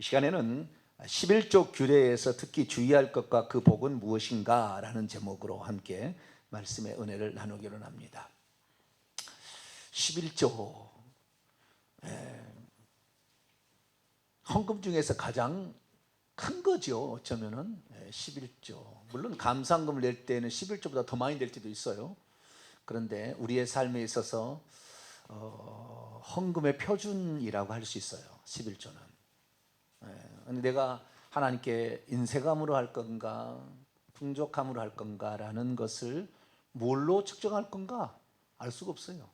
이 시간에는 11조 규례에서 특히 주의할 것과 그 복은 무엇인가 라는 제목으로 함께 말씀의 은혜를 나누기로 합니다. 11조, 헌금 중에서 가장 큰 거죠. 어쩌면은 11조. 물론 감사헌금을 낼 때는 11조보다 더 많이 낼 때도 있어요. 그런데 우리의 삶에 있어서 헌금의 표준이라고 할 수 있어요. 11조는. 내가 하나님께 인세감으로 할 건가 풍족함으로 할 건가 라는 것을 뭘로 측정할 건가 알 수가 없어요.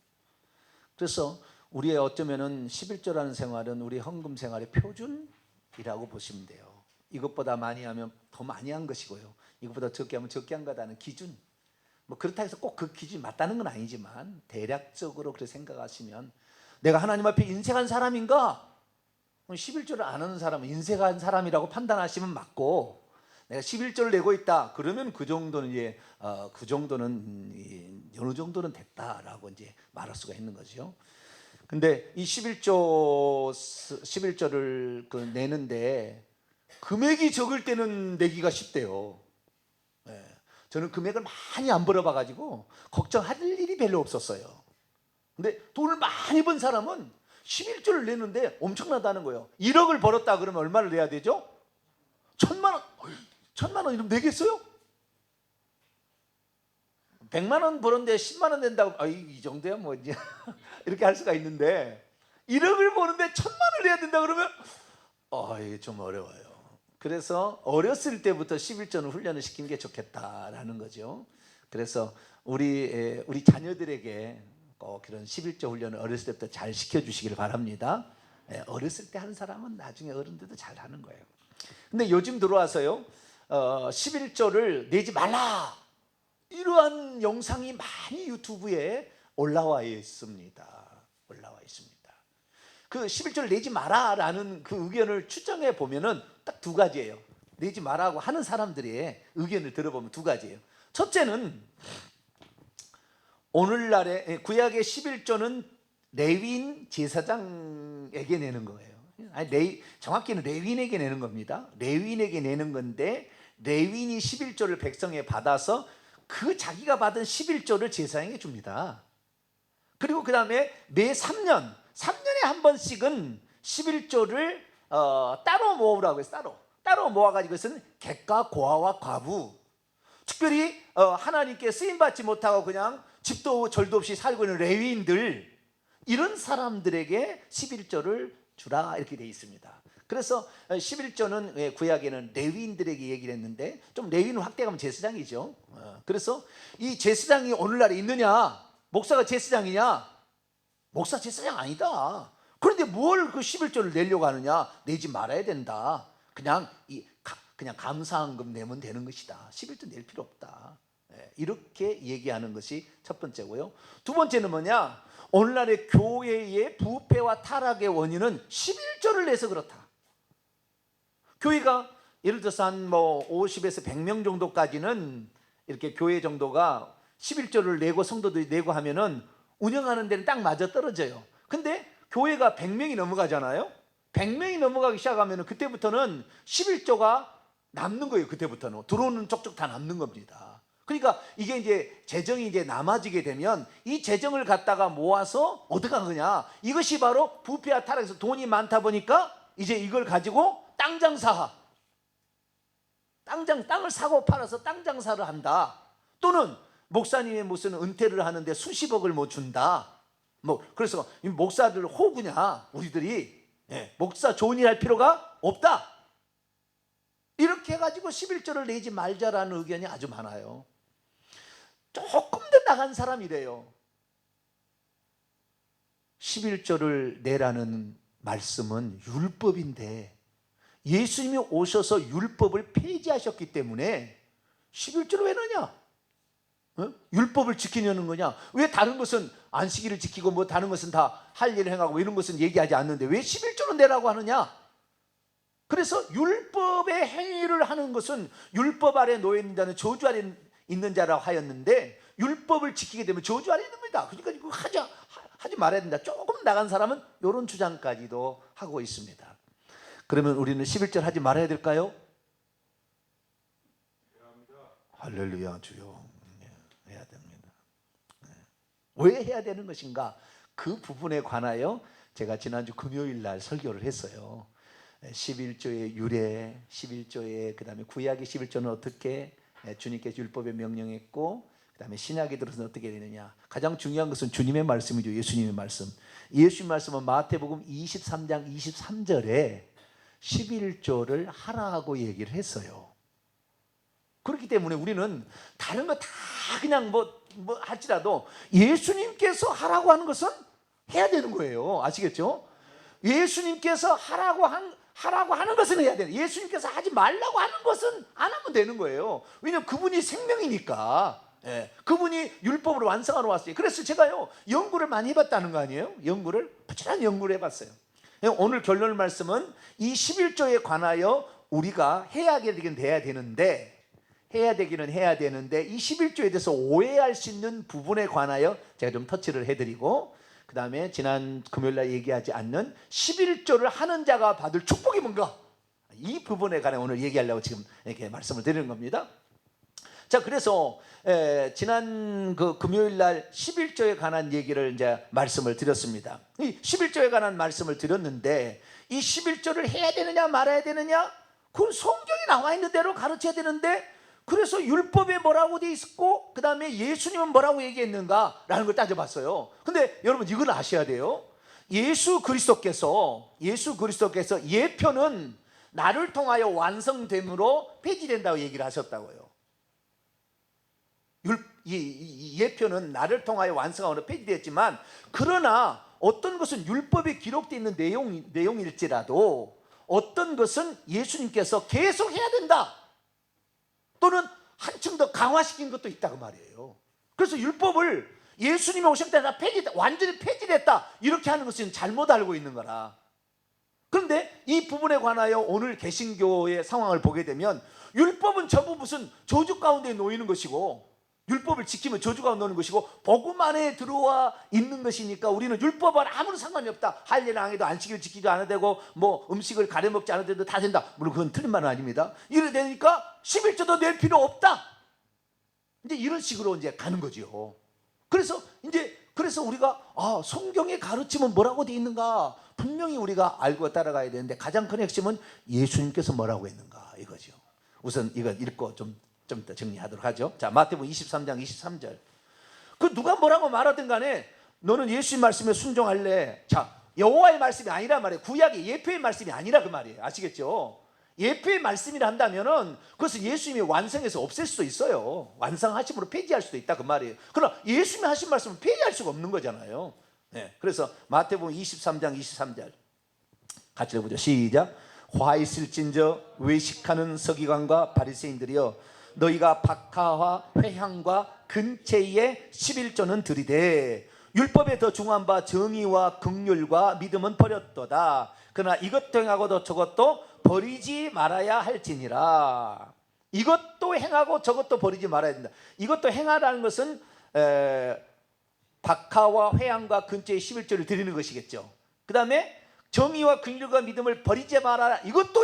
그래서 우리의 어쩌면은 11조라는 생활은 우리 헌금 생활의 표준이라고 보시면 돼요. 이것보다 많이 하면 더 많이 한 것이고요, 이것보다 적게 하면 적게 한 거다는 기준, 뭐 그렇다 해서 꼭 그 기준이 맞다는 건 아니지만 대략적으로 그렇게 생각하시면, 내가 하나님 앞에 인색한 사람인가? 11조를 안 하는 사람은 인색한 사람이라고 판단하시면 맞고, 내가 11조를 내고 있다 그러면 그 정도는 이제 그 정도는 어느 정도는 됐다라고 이제 말할 수가 있는 거죠. 근데 이 11조를 내는데 금액이 적을 때는 내기가 쉽대요. 저는 금액을 많이 안 벌어봐 가지고 걱정할 일이 별로 없었어요. 근데 돈을 많이 번 사람은 11조를 내는데 엄청나다는 거예요. 1억을 벌었다 그러면 얼마를 내야 되죠? 1,000만 원. 1,000만 원 이러면 내겠어요? 100만 원 벌었는데 10만 원 낸다고, 이 정도야 뭐 이제 이렇게 할 수가 있는데, 1억을 버는데 1,000만 원 내야 된다 그러면 이게 좀 어려워요. 그래서 어렸을 때부터 11조는 훈련을 시키는 게 좋겠다라는 거죠. 그래서 우리 자녀들에게 꼭 이런 11조 훈련을 어렸을 때부터 잘 시켜주시길 바랍니다. 어렸을 때 하는 사람은 나중에 어른들도 잘 하는 거예요. 근데 요즘 들어와서요, 11조를 내지 말라 이러한 영상이 많이 유튜브에 올라와 있습니다. 그 11조를 내지 마라라는 그 의견을 추정해 보면은 딱 두 가지예요. 내지 마라고 하는 사람들의 의견을 들어보면 두 가지예요. 첫째는, 오늘날의 구약의 11조는 레위인 제사장에게 내는 거예요. 정확히는 레위인에게 내는 겁니다. 레위인에게 내는 건데, 레위인이 11조를 백성에 받아서 그 자기가 받은 11조를 제사장에게 줍니다. 그리고 그 다음에 매 3년에 한 번씩은 11조를 따로 모으라고 해서 따로 모아가지고, 그것은 객과 고아와 과부, 특별히 하나님께 쓰임받지 못하고 그냥 집도 절도 없이 살고 있는 레위인들, 이런 사람들에게 11조를 주라 이렇게 되어 있습니다. 그래서 11조는 구약에는 레위인들에게 얘기를 했는데, 좀 레위인 확대하면 제사장이죠. 그래서 이 제사장이 오늘날에 있느냐? 목사가 제사장이냐? 목사 제사장 아니다. 그런데 뭘 그 11조를 내려고 하느냐? 내지 말아야 된다. 그냥 감사헌금 내면 되는 것이다. 11조 낼 필요 없다. 이렇게 얘기하는 것이 첫 번째고요. 두 번째는 뭐냐? 오늘날의 교회의 부패와 타락의 원인은 11조를 내서 그렇다. 교회가 예를 들어서 한 50에서 100명 정도까지는 이렇게 교회 정도가 11조를 내고 성도들이 내고 하면은 운영하는 데는 딱 맞아 떨어져요. 근데 교회가 100명이 넘어가잖아요. 100명이 넘어가기 시작하면 그때부터는 11조가 남는 거예요. 그때부터는 들어오는 쪽쪽 다 남는 겁니다. 그러니까 이게 이제 재정이 이제 남아지게 되면 이 재정을 갖다가 모아서 어떻게 하느냐? 이것이 바로 부패와 타락에서 돈이 많다 보니까 이제 이걸 가지고 땅 장사, 땅을 사고 팔아서 땅 장사를 한다. 또는 목사님의 무슨 은퇴를 하는데 수십억을 뭐 준다. 그래서 목사들 호구냐? 우리들이 목사 좋은 일 할 필요가 없다. 이렇게 해가지고 11조를 내지 말자라는 의견이 아주 많아요. 조금 더 나간 사람이래요. 11조를 내라는 말씀은 율법인데, 예수님이 오셔서 율법을 폐지하셨기 때문에 11조를 왜 넣냐? 율법을 지키려는 거냐? 왜 다른 것은 안식일을 지키고 뭐 다른 것은 다 할 일을 행하고 이런 것은 얘기하지 않는데 왜 11조를 내라고 하느냐? 그래서 율법의 행위를 하는 것은 율법 아래 놓여 있는 자는 저주 아래 있는 자라고 하였는데, 율법을 지키게 되면 저주 아래 있는 겁니다. 그러니까 이거 하지 말아야 된다. 조금 나간 사람은 이런 주장까지도 하고 있습니다. 그러면 우리는 11절 하지 말아야 될까요? 할렐루야 주여. 해야 됩니다. 왜 해야 되는 것인가? 그 부분에 관하여 제가 지난주 금요일 날 설교를 했어요. 11조의 유래, 11조의 그 다음에 구약의 11조는 어떻게 주님께서 율법에 명령했고, 그 다음에 신약에 들어서 어떻게 되느냐. 가장 중요한 것은 주님의 말씀이죠. 예수님의 말씀. 예수님 말씀은 마태복음 23장 23절에 11조를 하라고 얘기를 했어요. 그렇기 때문에 우리는 다른 거 다 그냥 뭐 할지라도 예수님께서 하라고 하는 것은 해야 되는 거예요. 아시겠죠? 예수님께서 하라고 하는 것은 해야 돼요. 예수님께서 하지 말라고 하는 것은 안 하면 되는 거예요. 왜냐하면 그분이 생명이니까. 그분이 율법을 완성하러 왔어요. 그래서 제가요 연구를 많이 해봤다는 거 아니에요? 부지런히 연구를 해봤어요. 오늘 결론 말씀은 이 11조에 관하여 우리가 해야 되기는 해야 되는데 이 11조에 대해서 오해할 수 있는 부분에 관하여 제가 좀 터치를 해드리고, 그 다음에 지난 금요일날 얘기하지 않는 11조를 하는 자가 받을 축복이 뭔가, 이 부분에 관해 오늘 얘기하려고 지금 이렇게 말씀을 드리는 겁니다. 자, 그래서 지난 그 금요일날 11조에 관한 얘기를 이제 말씀을 드렸습니다. 이 11조에 관한 말씀을 드렸는데, 이 11조를 해야 되느냐 말아야 되느냐, 그건 성경에 나와 있는 대로 가르쳐야 되는데, 그래서 율법에 뭐라고 돼 있고 그 다음에 예수님은 뭐라고 얘기했는가라는 걸 따져봤어요. 근데 여러분 이걸 아셔야 돼요. 예수 그리스도께서 예표는 나를 통하여 완성됨으로 폐지된다고 얘기를 하셨다고요. 이 예표는 나를 통하여 완성함으로 폐지됐지만, 그러나 어떤 것은 율법에 기록되어 있는 내용일지라도 어떤 것은 예수님께서 계속 해야 된다, 또는 한층 더 강화시킨 것도 있다 그 말이에요. 그래서 율법을 예수님이 오실 때 완전히 폐지됐다 이렇게 하는 것은 잘못 알고 있는 거라. 그런데 이 부분에 관하여 오늘 개신교의 상황을 보게 되면, 율법은 전부 무슨 저주 가운데 놓이는 것이고, 율법을 지키면 저주 가운데 놓이는 것이고, 복음 안에 들어와 있는 것이니까 우리는 율법은 아무런 상관이 없다. 할례를 안 해도 안식일 지키지 않아도 되고, 뭐 음식을 가려 먹지 않아도 돼도 다 된다. 물론 그건 틀린 말은 아닙니다. 이래 되니까 11조도 낼 필요 없다, 이제 이런 식으로 이제 가는 거죠. 그래서 우리가 성경의 가르침은 뭐라고 되어 있는가 분명히 우리가 알고 따라가야 되는데, 가장 큰 핵심은 예수님께서 뭐라고 했는가 이거죠. 우선 이거 읽고 좀 더 정리하도록 하죠. 자, 마태복음 23장 23절. 그 누가 뭐라고 말하든 간에 너는 예수님 말씀에 순종할래. 자, 여호와의 말씀이 아니란 말이에요. 구약의 예표의 말씀이 아니라 그 말이에요. 아시겠죠? 예표의 말씀이라 한다면은 그것은 예수님이 완성해서 없앨 수도 있어요. 완성하심으로 폐지할 수도 있다 그 말이에요. 그러나 예수님이 하신 말씀은 폐지할 수가 없는 거잖아요. 그래서 마태복음 23장 23절 같이 읽어보죠. 시작. 화 있을진저 외식하는 서기관과 바리새인들이여, 너희가 박하와 회향과 근체의 11조는 드리되 율법에 더 중한 바 정의와 긍휼과 믿음은 버렸도다. 그러나 이것도 행하고도 저것도 버리지 말아야 할지니라. 이것도 행하고 저것도 버리지 말아야 된다. 이것도 행하라는 것은 박하와 회향과 근처의 11조를 드리는 것이겠죠. 그 다음에 정의와 긍휼과 믿음을 버리지 말아라. 이것도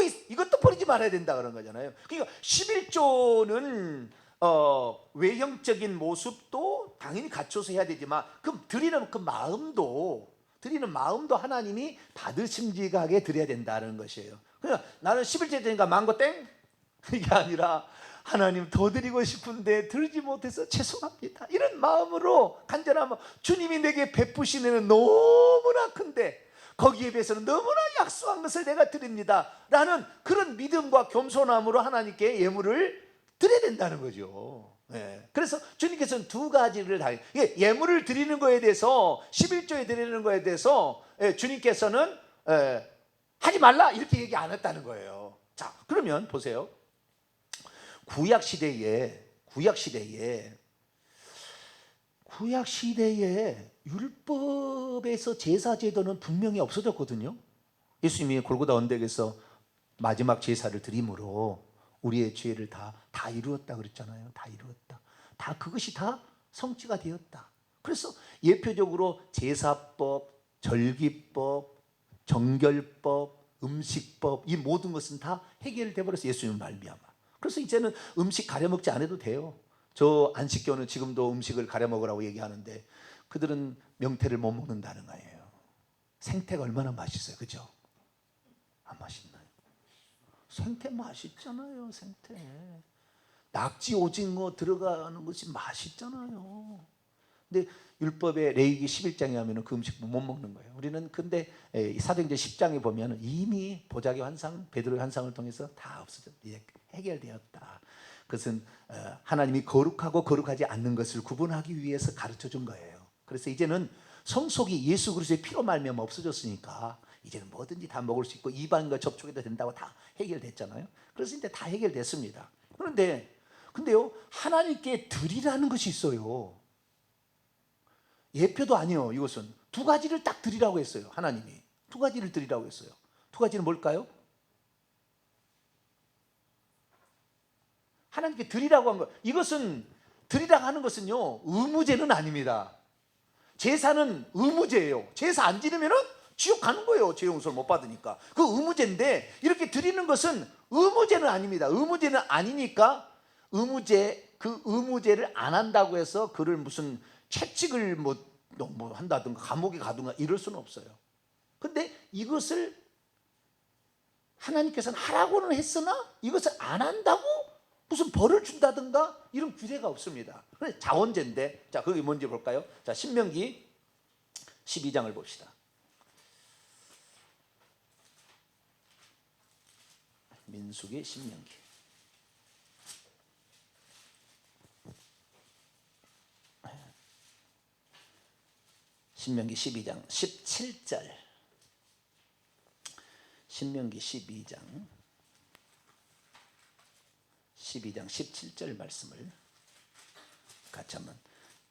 버리지 말아야 된다 그런 거잖아요. 그러니까 11조는 외형적인 모습도 당연히 갖춰서 해야 되지만, 드리는 마음도 하나님이 받으심직하게 드려야 된다는 것이에요. 그러니까 나는 11조 되니까 망고 땡? 이게 아니라, 하나님 더 드리고 싶은데 드리지 못해서 죄송합니다, 이런 마음으로 간절하면 주님이 내게 베푸신 은혜는 너무나 큰데 거기에 비해서는 너무나 약소한 것을 내가 드립니다 라는 그런 믿음과 겸손함으로 하나님께 예물을 드려야 된다는 거죠. 그래서 주님께서는 두 가지를 다, 예물을 드리는 거에 대해서, 11조에 드리는 거에 대해서 주님께서는 하지 말라 이렇게 얘기 안 했다는 거예요. 자, 그러면 보세요. 구약 시대에 율법에서 제사 제도는 분명히 없어졌거든요. 예수님이 골고다 언덕에서 마지막 제사를 드림으로 우리의 죄를 다 이루었다 그랬잖아요. 다 이루었다. 그것이 다 성취가 되었다. 그래서 예표적으로 제사법, 절기법, 정결법, 음식법, 이 모든 것은 다 해결돼 버렸어요. 예수님 말미암아. 그래서 이제는 음식 가려 먹지 않아도 돼요. 저 안식교는 지금도 음식을 가려 먹으라고 얘기하는데 그들은 명태를 못 먹는다는 거예요. 생태가 얼마나 맛있어요, 그죠? 안 맛있나요? 생태 맛있잖아요. 생태 낙지, 오징어 들어가는 것이 맛있잖아요. 근데 율법의 레위기 11장에 하면 그 음식 못 먹는 거예요. 우리는 근데 사도행전 10장에 보면 이미 보자기 환상, 베드로의 환상을 통해서 다 없어졌, 이제 해결되었다. 그것은 하나님이 거룩하고 거룩하지 않는 것을 구분하기 위해서 가르쳐 준 거예요. 그래서 이제는 성속이 예수 그리스도의 피로 말미암아 없어졌으니까 이제는 뭐든지 다 먹을 수 있고 이방인과 접촉해도 된다고 다 해결됐잖아요. 그래서 이제 다 해결됐습니다. 근데요, 하나님께 드리라는 것이 있어요. 예표도 아니에요. 이것은 두 가지를 딱 드리라고 했어요. 하나님이 두 가지를 드리라고 했어요. 두 가지는 뭘까요? 하나님께 드리라고 한 거, 이것은 드리라고 하는 것은요, 의무제는 아닙니다. 제사는 의무제예요. 제사 안 지르면은 지옥 가는 거예요. 죄 용서를 못 받으니까. 그 의무제인데 이렇게 드리는 것은 의무제는 아닙니다. 의무제는 아니니까 그 의무제를 안 한다고 해서 그를 무슨 채찍을 뭐 한다든가 감옥에 가든가 이럴 수는 없어요. 근데 이것을 하나님께서는 하라고는 했으나 이것을 안 한다고 무슨 벌을 준다든가 이런 규례가 없습니다. 자원제인데, 자, 그게 뭔지 볼까요? 자, 신명기 12장을 봅시다. 민수기, 신명기. 신명기 12장 17절. 신명기 12장 17절 말씀을 같이 한번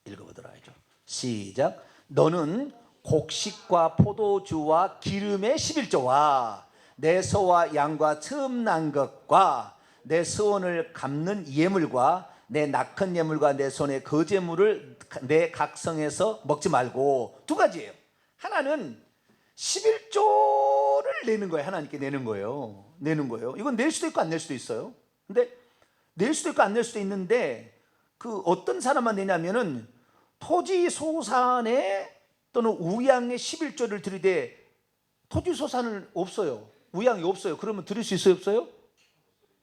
읽어보도록 하죠. 시작. 너는 곡식과 포도주와 기름의 11조와 내 소와 양과 처음 난 것과 내 수원을 갚는 예물과 내 낙헌 예물과 내 손의 거제물을 내 각성에서 먹지 말고. 두 가지예요. 하나는 11조를 내는 거예요. 하나님께 내는 거예요. 이건 낼 수도 있고 안 낼 수도 있어요. 근데 낼 수도 있고 안 낼 수도 있는데 그 어떤 사람만 내냐면은 토지 소산에 또는 우양의 11조를 드리되 토지 소산은 없어요. 우양이 없어요. 그러면 드릴 수 있어요, 없어요?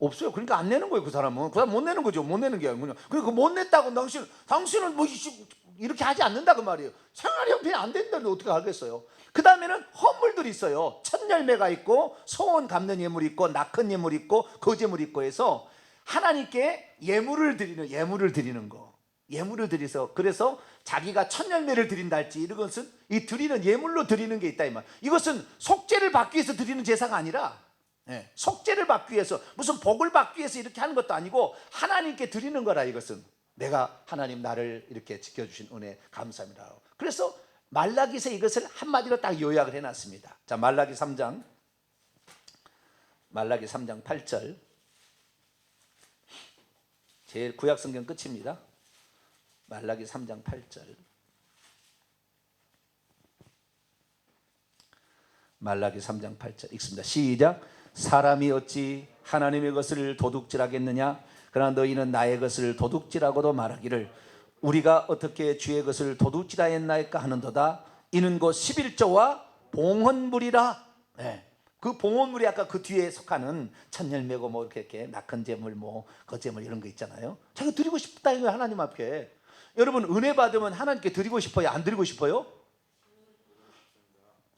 없어요. 그러니까 안 내는 거예요. 그 사람은 못 내는 거죠. 못 내는 게 아니고 그러니까 못 냈다고 당신은 뭐 이렇게 하지 않는다 그 말이에요. 생활 형편이 안 된다는데 어떻게 하겠어요? 그 다음에는 헌물들이 있어요. 첫 열매가 있고 소원 갚는 예물이 있고 낙헌 예물이 있고 거제물이 있고 해서 하나님께 예물을 드리는 거. 예물을 드려서 그래서 자기가 첫 열매를 드린다 할지 이런 것은 이 드리는 예물로 드리는 게 있다 이 말. 이것은 속죄를 받기 위해서 드리는 제사가 아니라 속죄를 받기 위해서 무슨 복을 받기 위해서 이렇게 하는 것도 아니고 하나님께 드리는 거라. 이것은 내가 하나님 나를 이렇게 지켜주신 은혜 감사합니다. 그래서 말라기서 이것을 한마디로 딱 요약을 해놨습니다. 자, 말라기 3장 8절. 제일 구약성경 끝입니다. 말라기 3장 8절. 말라기 3장 8절 읽습니다. 시작. 사람이 어찌 하나님의 것을 도둑질하겠느냐? 그러나 너희는 나의 것을 도둑질하고도 말하기를 우리가 어떻게 주의 것을 도둑질하였나이까 하는도다. 이는 곧 11조와 봉헌물이라. 그 봉헌물이 아까 그 뒤에 속하는 첫열매고 뭐 이렇게 낙헌 제물 뭐 거제물 이런 거 있잖아요. 자기가 드리고 싶다 이거 하나님 앞에. 여러분 은혜 받으면 하나님께 드리고 싶어요? 안 드리고 싶어요?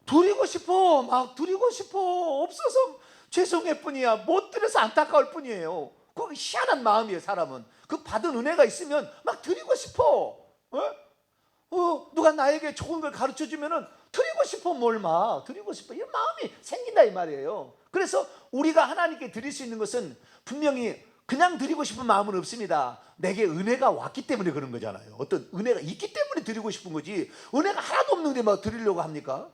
드리고 싶어. 막 드리고 싶어. 없어서 죄송할 뿐이야. 못 드려서 안타까울 뿐이에요. 그 희한한 마음이에요. 사람은 그 받은 은혜가 있으면 막 드리고 싶어. 누가 나에게 좋은 걸 가르쳐 주면은 드리고 싶어. 뭘 막 드리고 싶어. 이런 마음이 생긴다 이 말이에요. 그래서 우리가 하나님께 드릴 수 있는 것은 분명히 그냥 드리고 싶은 마음은 없습니다. 내게 은혜가 왔기 때문에 그런 거잖아요. 어떤 은혜가 있기 때문에 드리고 싶은 거지 은혜가 하나도 없는데 막 드리려고 합니까?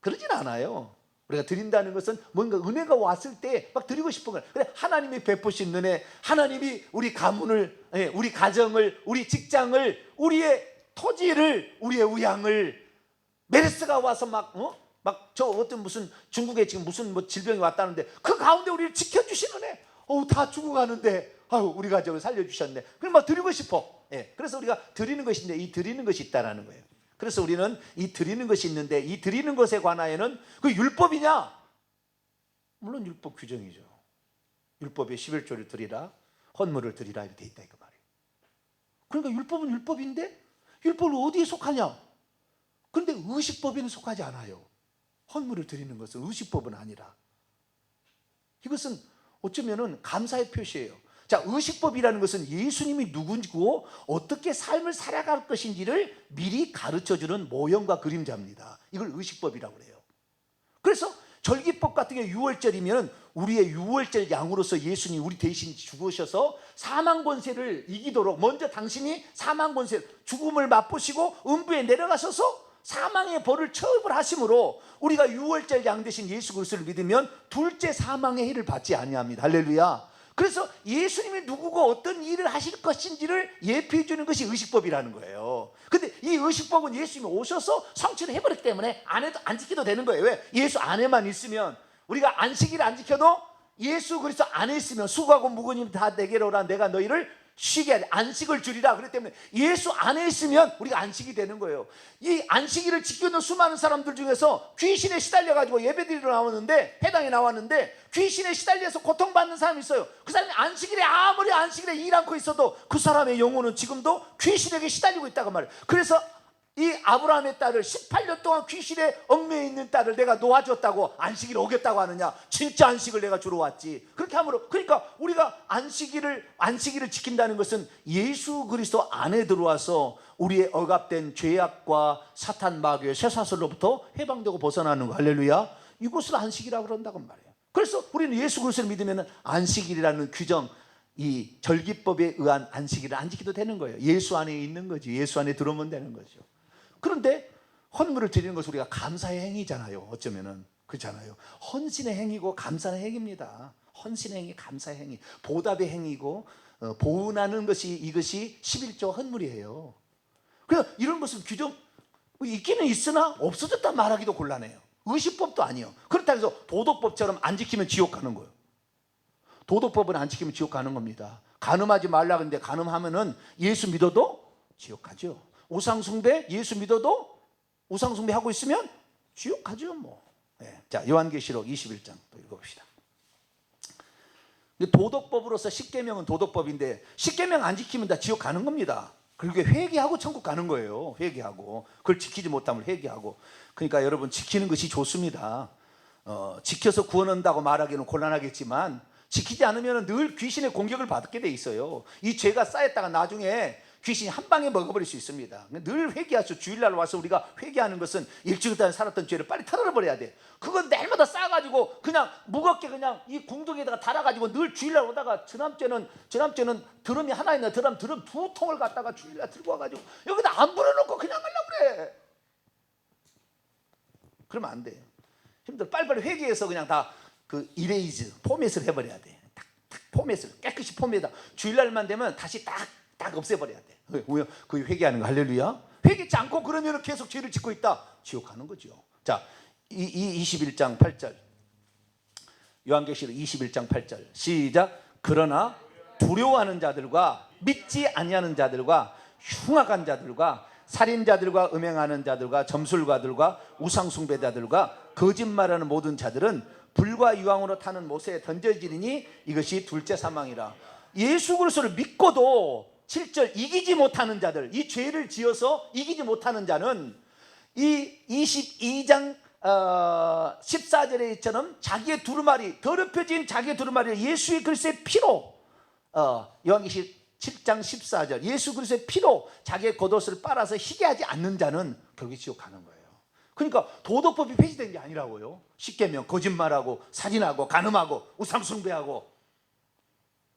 그러진 않아요. 우리가 드린다는 것은 뭔가 은혜가 왔을 때 막 드리고 싶은 거예요. 그래, 하나님이 베푸신 은혜, 하나님이 우리 가문을, 우리 가정을, 우리 직장을, 우리의 토지를, 우리의 우양을 메르스가 와서 막 막 저 어떤 무슨 중국에 지금 무슨 뭐 질병이 왔다는데 그 가운데 우리를 지켜주시는 애. 다 죽어가는데 아유 우리 가족을 살려주셨네. 그럼 막 드리고 싶어. 예, 그래서 우리가 드리는 것인데 이 드리는 것이 있다라는 거예요. 그래서 우리는 이 드리는 것이 있는데 이 드리는 것에 관하여는 그 율법이냐? 물론 율법 규정이죠. 율법에 11조를 드리라, 헌물을 드리라 이렇게 돼 있다 이거 말이에요. 그러니까 율법은 율법인데 율법은 어디에 속하냐? 그런데 의식법에는 속하지 않아요. 헌물을 드리는 것은 의식법은 아니라 이것은 어쩌면은 감사의 표시예요. 자, 의식법이라는 것은 예수님이 누구고 어떻게 삶을 살아갈 것인지를 미리 가르쳐주는 모형과 그림자입니다. 이걸 의식법이라고 그래요. 그래서 절기법 같은 게 6월절이면 우리의 6월절 양으로서 예수님이 우리 대신 죽으셔서 사망 권세를 이기도록 먼저 당신이 사망 권세 죽음을 맛보시고 음부에 내려가셔서 사망의 벌을 처벌하심으로 우리가 6월절 양 대신 예수 그리스도를 믿으면 둘째 사망의 해를 받지 아니합니다. 할렐루야. 그래서 예수님이 누구고 어떤 일을 하실 것인지를 예표해 주는 것이 의식법이라는 거예요. 근데 이 의식법은 예수님이 오셔서 성취를 해버렸기 때문에 안 지켜도 되는 거예요. 왜? 예수 안에만 있으면 우리가 안식일을 안 지켜도 예수 그리스도 안에 있으면 수고하고 무거운 다 내게로 오라 내가 너희를 쉬게 하리 안식을 주리라. 그렇기 때문에 예수 안에 있으면 우리가 안식이 되는 거예요. 이 안식일을 지키는 수많은 사람들 중에서 귀신에 시달려가지고 예배드리러 나왔는데 회당에 나왔는데 귀신에 시달려서 고통받는 사람이 있어요. 그 사람이 안식일에 아무리 안식일에 일 않고 있어도 그 사람의 영혼은 지금도 귀신에게 시달리고 있다고 말해요. 그래서 이 아브라함의 딸을 18년 동안 귀신에 얽매여 있는 딸을 내가 놓아줬다고 안식일 오겠다고 하느냐? 진짜 안식을 내가 주러 왔지. 그렇게 함으로 그러니까 우리가 안식일을 지킨다는 것은 예수 그리스도 안에 들어와서 우리의 억압된 죄악과 사탄 마귀의 쇠사슬로부터 해방되고 벗어나는 거. 할렐루야. 이것을 안식이라고 그런다고 말이에요. 그래서 우리는 예수 그리스도를 믿으면 안식일이라는 규정 이 절기법에 의한 안식일을 안 지켜도 되는 거예요. 예수 안에 있는 거지. 예수 안에 들어오면 되는 거죠. 그런데 헌물을 드리는 것은 우리가 감사의 행위잖아요. 어쩌면은 그렇잖아요. 헌신의 행위고 감사의 행위입니다. 헌신의 행위, 감사의 행위, 보답의 행위고 보은하는 것이 이것이 11조 헌물이에요. 그래서 이런 것은 규정 있기는 있으나 없어졌다 말하기도 곤란해요. 의식법도 아니에요. 그렇다고 해서 도덕법처럼 안 지키면 지옥 가는 거예요. 도덕법은 안 지키면 지옥 가는 겁니다. 간음하지 말라 그러는데 간음하면은 예수 믿어도 지옥 가죠. 우상숭배 예수 믿어도 우상숭배 하고 있으면 지옥 가죠 뭐. 네. 자, 요한계시록 21장 또 읽어봅시다. 도덕법으로서 십계명은 도덕법인데 십계명 안 지키면 다 지옥 가는 겁니다. 그리고 회개하고 천국 가는 거예요. 회개하고 그걸 지키지 못하면 회개하고. 그러니까 여러분 지키는 것이 좋습니다. 지켜서 구원한다고 말하기는 곤란하겠지만 지키지 않으면 늘 귀신의 공격을 받게 돼 있어요. 이 죄가 쌓였다가 나중에 귀신이 한 방에 먹어버릴 수 있습니다. 늘 회개하죠. 주일날 와서 우리가 회개하는 것은 일주일 동안 살았던 죄를 빨리 털어버려야 돼. 그건 내일마다 쌓아가지고 그냥 무겁게 그냥 이 궁둥이에다가 달아가지고 늘 주일날 오다가 저남죄는 드럼이 하나 있는 드럼 2통을 갖다가 주일날 들고 와가지고 여기다 안 불어놓고 그냥 하려고 그래. 그러면 안 돼요. 힘들어. 빨리빨리 회개해서 그냥 다 그 이레이즈 포맷을 해버려야 돼. 탁탁 포맷을 깨끗이 포맷에다 주일날만 되면 다시 딱 없애버려야 돼. 왜? 그 회개하는 거. 할렐루야. 회개치 않고 그러면 계속 죄를 짓고 있다. 지옥 가는 거죠. 자, 21장 8절 요한계시록 21장 8절 시작. 그러나 두려워하는 자들과 믿지 아니하는 자들과 흉악한 자들과 살인자들과 음행하는 자들과 점술가들과 우상숭배자들과 거짓말하는 모든 자들은 불과 유황으로 타는 못에 던져지리니 이것이 둘째 사망이라. 예수 그리스도를 믿고도 7절 이기지 못하는 자들, 이 죄를 지어서 이기지 못하는 자는 이 22장 14절에 있처럼 자기의 두루마리, 더럽혀진 자기의 두루마리를 예수의 그리스도의 피로 요한계시록 7장 14절 예수 그리스도의 피로 자기의 겉옷을 빨아서 희게 하지 않는 자는 결국 지옥 가는 거예요. 그러니까 도덕법이 폐지된 게 아니라고요. 십계명 거짓말하고 살인하고 간음하고 우상숭배하고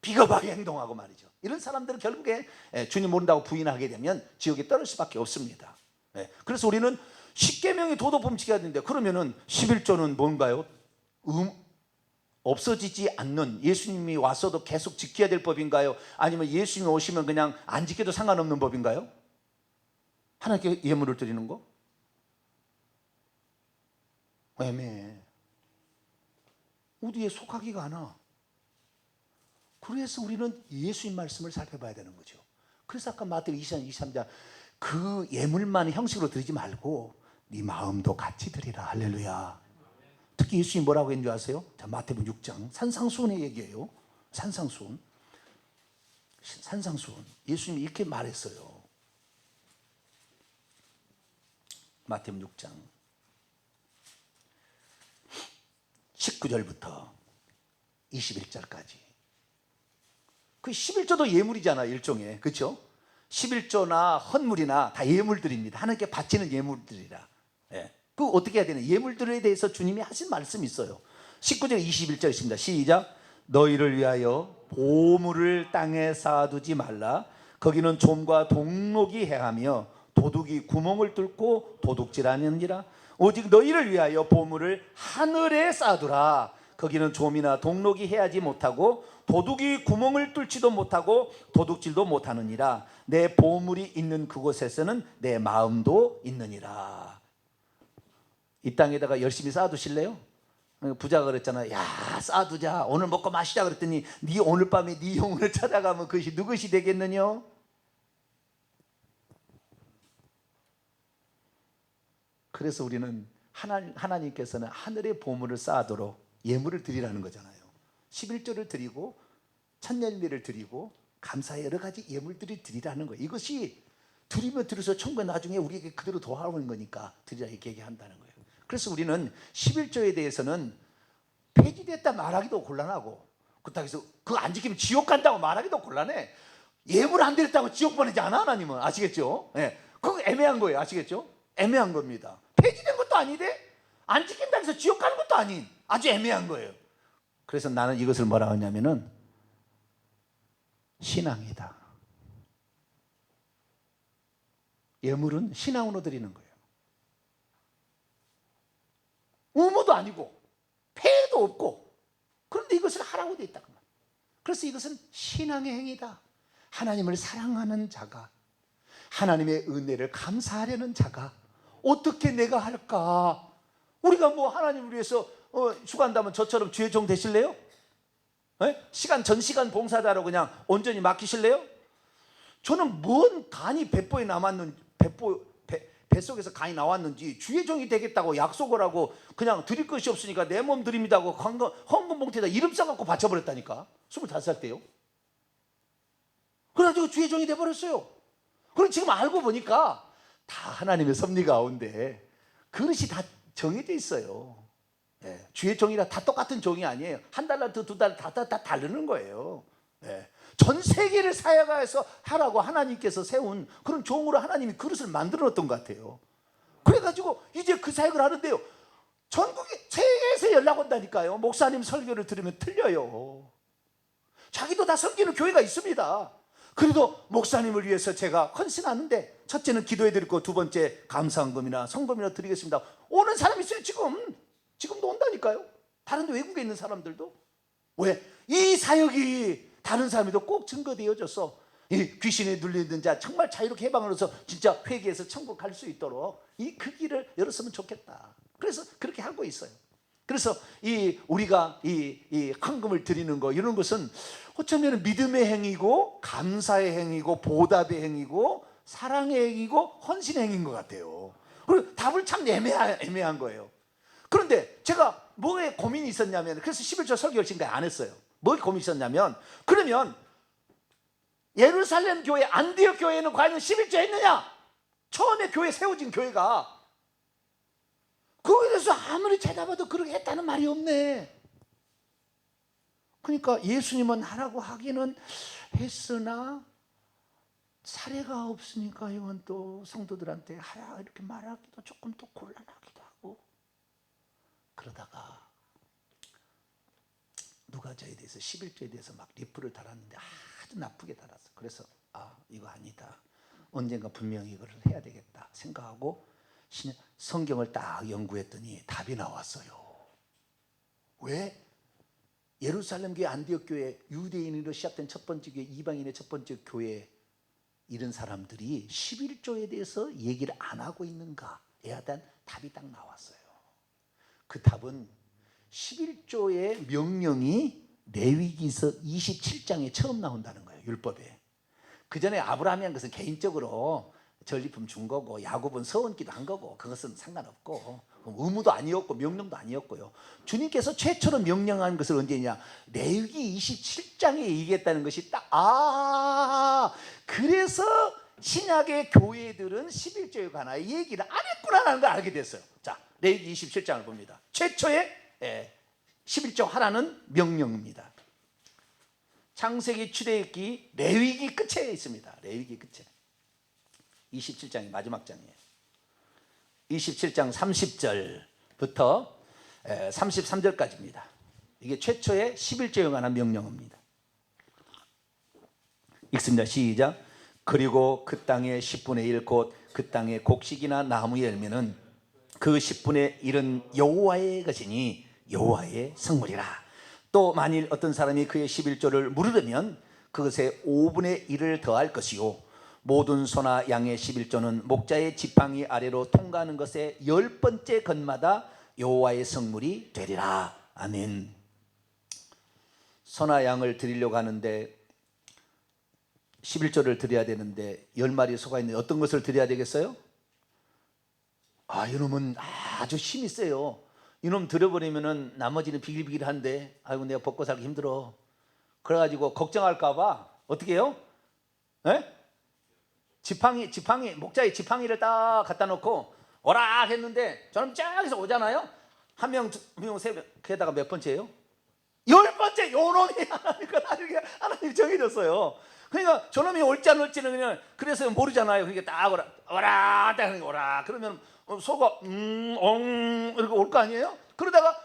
비겁하게 행동하고 말이죠. 이런 사람들은 결국에 주님 모른다고 부인하게 되면 지옥에 떨어질 수밖에 없습니다. 그래서 우리는 십계명의 도덕법 지켜야 되는데 그러면은 11조는 뭔가요? 없어지지 않는 예수님이 왔어도 계속 지켜야 될 법인가요? 아니면 예수님이 오시면 그냥 안 지켜도 상관없는 법인가요? 하나님께 예물을 드리는 거? 애매해. 어디에 속하기가 않아. 그래서 우리는 예수님 말씀을 살펴봐야 되는 거죠. 그래서 아까 마태복음 22장 23장 그 예물만 형식으로 드리지 말고 네 마음도 같이 드리라. 할렐루야. 특히 예수님이 뭐라고 했는 줄 아세요? 자, 마태복음 6장 산상수훈의 얘기예요. 산상수훈. 산상수훈. 예수님이 이렇게 말했어요. 마태복음 6장 19절부터 21절까지. 그 11조도 예물이잖아, 일종의. 그렇죠? 11조나 헌물이나 다 예물들입니다. 하나님께 바치는 예물들이라. 예. 그 어떻게 해야 되나? 예물들에 대해서 주님이 하신 말씀이 있어요. 19절 21절 있습니다. 시작. 너희를 위하여 보물을 땅에 쌓아두지 말라. 거기는 좀과 동록이 해하며 도둑이 구멍을 뚫고 도둑질하느니라. 오직 너희를 위하여 보물을 하늘에 쌓아두라. 거기는 좀이나 동록이 해하지 못하고 도둑이 구멍을 뚫지도 못하고 도둑질도 못하느니라. 내 보물이 있는 그곳에서는 내 마음도 있느니라. 이 땅에다가 열심히 쌓아두실래요? 부자가 그랬잖아요. 야, 쌓아두자. 오늘 먹고 마시자 그랬더니 네 오늘 밤에 네 영혼을 찾아가면 그것이 누구시 되겠느냐? 그래서 우리는 하나님께서는 하늘의 보물을 쌓아도록 예물을 드리라는 거잖아요. 11조를 드리고 천년미를 드리고 감사의 여러 가지 예물들을 드리라는 거예요. 이것이 드리면 드려서 천국에 나중에 우리에게 그대로 도와오는 거니까 드리라 이렇게 얘기한다는 거예요. 그래서 우리는 11조에 대해서는 폐지됐다 말하기도 곤란하고, 그렇다고 해서 그거 안 지키면 지옥 간다고 말하기도 곤란해. 예물 안 드렸다고 지옥 보내지 않아, 하나님은. 아시겠죠? 예. 그거 애매한 거예요. 아시겠죠? 애매한 겁니다. 폐지된 것도 아니대, 안 지킨다고 해서 지옥 가는 것도 아닌 아주 애매한 거예요. 그래서 나는 이것을 뭐라 하냐면은 신앙이다. 예물은 신앙으로 드리는 거예요. 의무도 아니고 폐해도 없고, 그런데 이것을 하라고 돼 있다. 그래서 이것은 신앙의 행위다. 하나님을 사랑하는 자가, 하나님의 은혜를 감사하려는 자가 어떻게 내가 할까? 우리가 뭐 하나님을 위해서 수고한다면 저처럼 주의 종 되실래요? 전 시간 봉사자로 그냥 온전히 맡기실래요? 저는 뭔 간이 배포에 남았는지, 뱃속에서 간이 나왔는지 주의 종이 되겠다고 약속을 하고 그냥 드릴 것이 없으니까 내 몸 드립니다 하고 헌금 봉투에다 이름 써갖고 바쳐버렸다니까. 25살 때요. 그래가지고 주의 종이 돼버렸어요. 그럼 지금 알고 보니까 다 하나님의 섭리 가운데 그릇이 다 정해져 있어요. 예, 주의 종이라 다 똑같은 종이 아니에요. 한 달란트, 두 달 다 다르는 거예요. 예, 전 세계를 사역해서 하라고 하나님께서 세운 그런 종으로 하나님이 그릇을 만들어 놨던 것 같아요. 그래가지고 이제 그 사역을 하는데요, 전국에 세계에서 연락 온다니까요. 목사님 설교를 들으면 틀려요. 자기도 다 섬기는 교회가 있습니다. 그래도 목사님을 위해서 제가 헌신하는데 첫째는 기도해 드리고 두 번째 감사헌금이나 성금이나 드리겠습니다. 오는 사람이 있어요. 지금도 온다니까요. 다른 데 외국에 있는 사람들도. 왜? 이 사역이 다른 사람에도 꼭 증거되어져서 이 귀신에 눌리는 자 정말 자유롭게 해방을 해서 진짜 회개해서 천국 갈 수 있도록 그 길을 열었으면 좋겠다. 그래서 그렇게 하고 있어요. 그래서 우리가 이 헌금을 드리는 거, 이런 것은 어쩌면 믿음의 행위고 감사의 행위고 보답의 행위고 사랑의 행위고 헌신의 행위인 것 같아요. 그리고 답을 참 애매한 거예요. 그런데 제가 뭐에 고민이 있었냐면, 그래서 11조 설교를 지금까지 안 했어요. 뭐에 고민이 있었냐면, 그러면 예루살렘 교회, 안디옥 교회는 과연 11조 했느냐? 처음에 교회 세워진 교회가 그거에 대해서 아무리 찾아봐도 그렇게 했다는 말이 없네. 그러니까 예수님은 하라고 하기는 했으나 사례가 없으니까 이건 또 성도들한테 하라 이렇게 말하기도 조금 또 곤란하기도 하고, 그러다가 누가 저에 대해서 11조에 대해서 막 리플을 달았는데 아주 나쁘게 달았어. 그래서 이거 아니다, 언젠가 분명히 이거를 해야 되겠다 생각하고 성경을 딱 연구했더니 답이 나왔어요. 왜? 예루살렘 교회, 안디옥 교회, 유대인으로 시작된 첫 번째 교회, 이방인의 첫 번째 교회, 이런 사람들이 11조에 대해서 얘기를 안 하고 있는가에 대한 답이 딱 나왔어요. 그 답은 11조의 명령이 레위기서 27장에 처음 나온다는 거예요. 율법에. 그 전에 아브라함이 한 것은 개인적으로 전리품 준 거고, 야곱은 서원기도 한 거고, 그것은 상관없고 의무도 아니었고 명령도 아니었고요. 주님께서 최초로 명령한 것을 언제냐? 레위기 27장에 얘기했다는 것이 그래서 신약의 교회들은 11조에 관하여 얘기를 안 했구나라는 걸 알게 됐어요. 자, 레위기 27장을 봅니다. 최초의 11조 하나는 명령입니다. 창세기, 출애굽기, 레위기 끝에 있습니다. 레위기 끝에. 27장이 마지막 장이에요. 27장 30절부터 33절까지입니다. 이게 최초의 11조에 관한 명령입니다. 읽습니다. 시작. 그리고 그 땅의 10분의 1 곧 그 땅의 곡식이나 나무 열매는 그 10분의 1은 여호와의 것이니 여호와의 성물이라. 또 만일 어떤 사람이 그의 11조를 물으려면 그것에 5분의 1을 더할 것이요 모든 소나 양의 11조는 목자의 지팡이 아래로 통과하는 것에 10번째 것마다 여호와의 성물이 되리라. 아멘. 소나 양을 드리려고 하는데 11조를 드려야 되는데 10마리 소가 있는데 어떤 것을 드려야 되겠어요? 이놈은 아주 힘이 세요. 이놈 드려버리면은 나머지는 비길비길한데 아이고 내가 먹고 살기 힘들어. 그래가지고 걱정할까 봐 어떻게 해요? 지팡이 목자의 지팡이를 딱 갖다 놓고 오라 했는데 저놈 쫙해서 오잖아요. 한 명, 두 명, 세 명. 그게다가 몇 번째예요? 10번째 요놈이 하나님 정해줬어요. 그러니까 저놈이 올지 안 올지는 그냥 그래서 모르잖아요. 그러니까 딱 오라 딱 오라 그러면 소가 이렇게 올 거 아니에요? 그러다가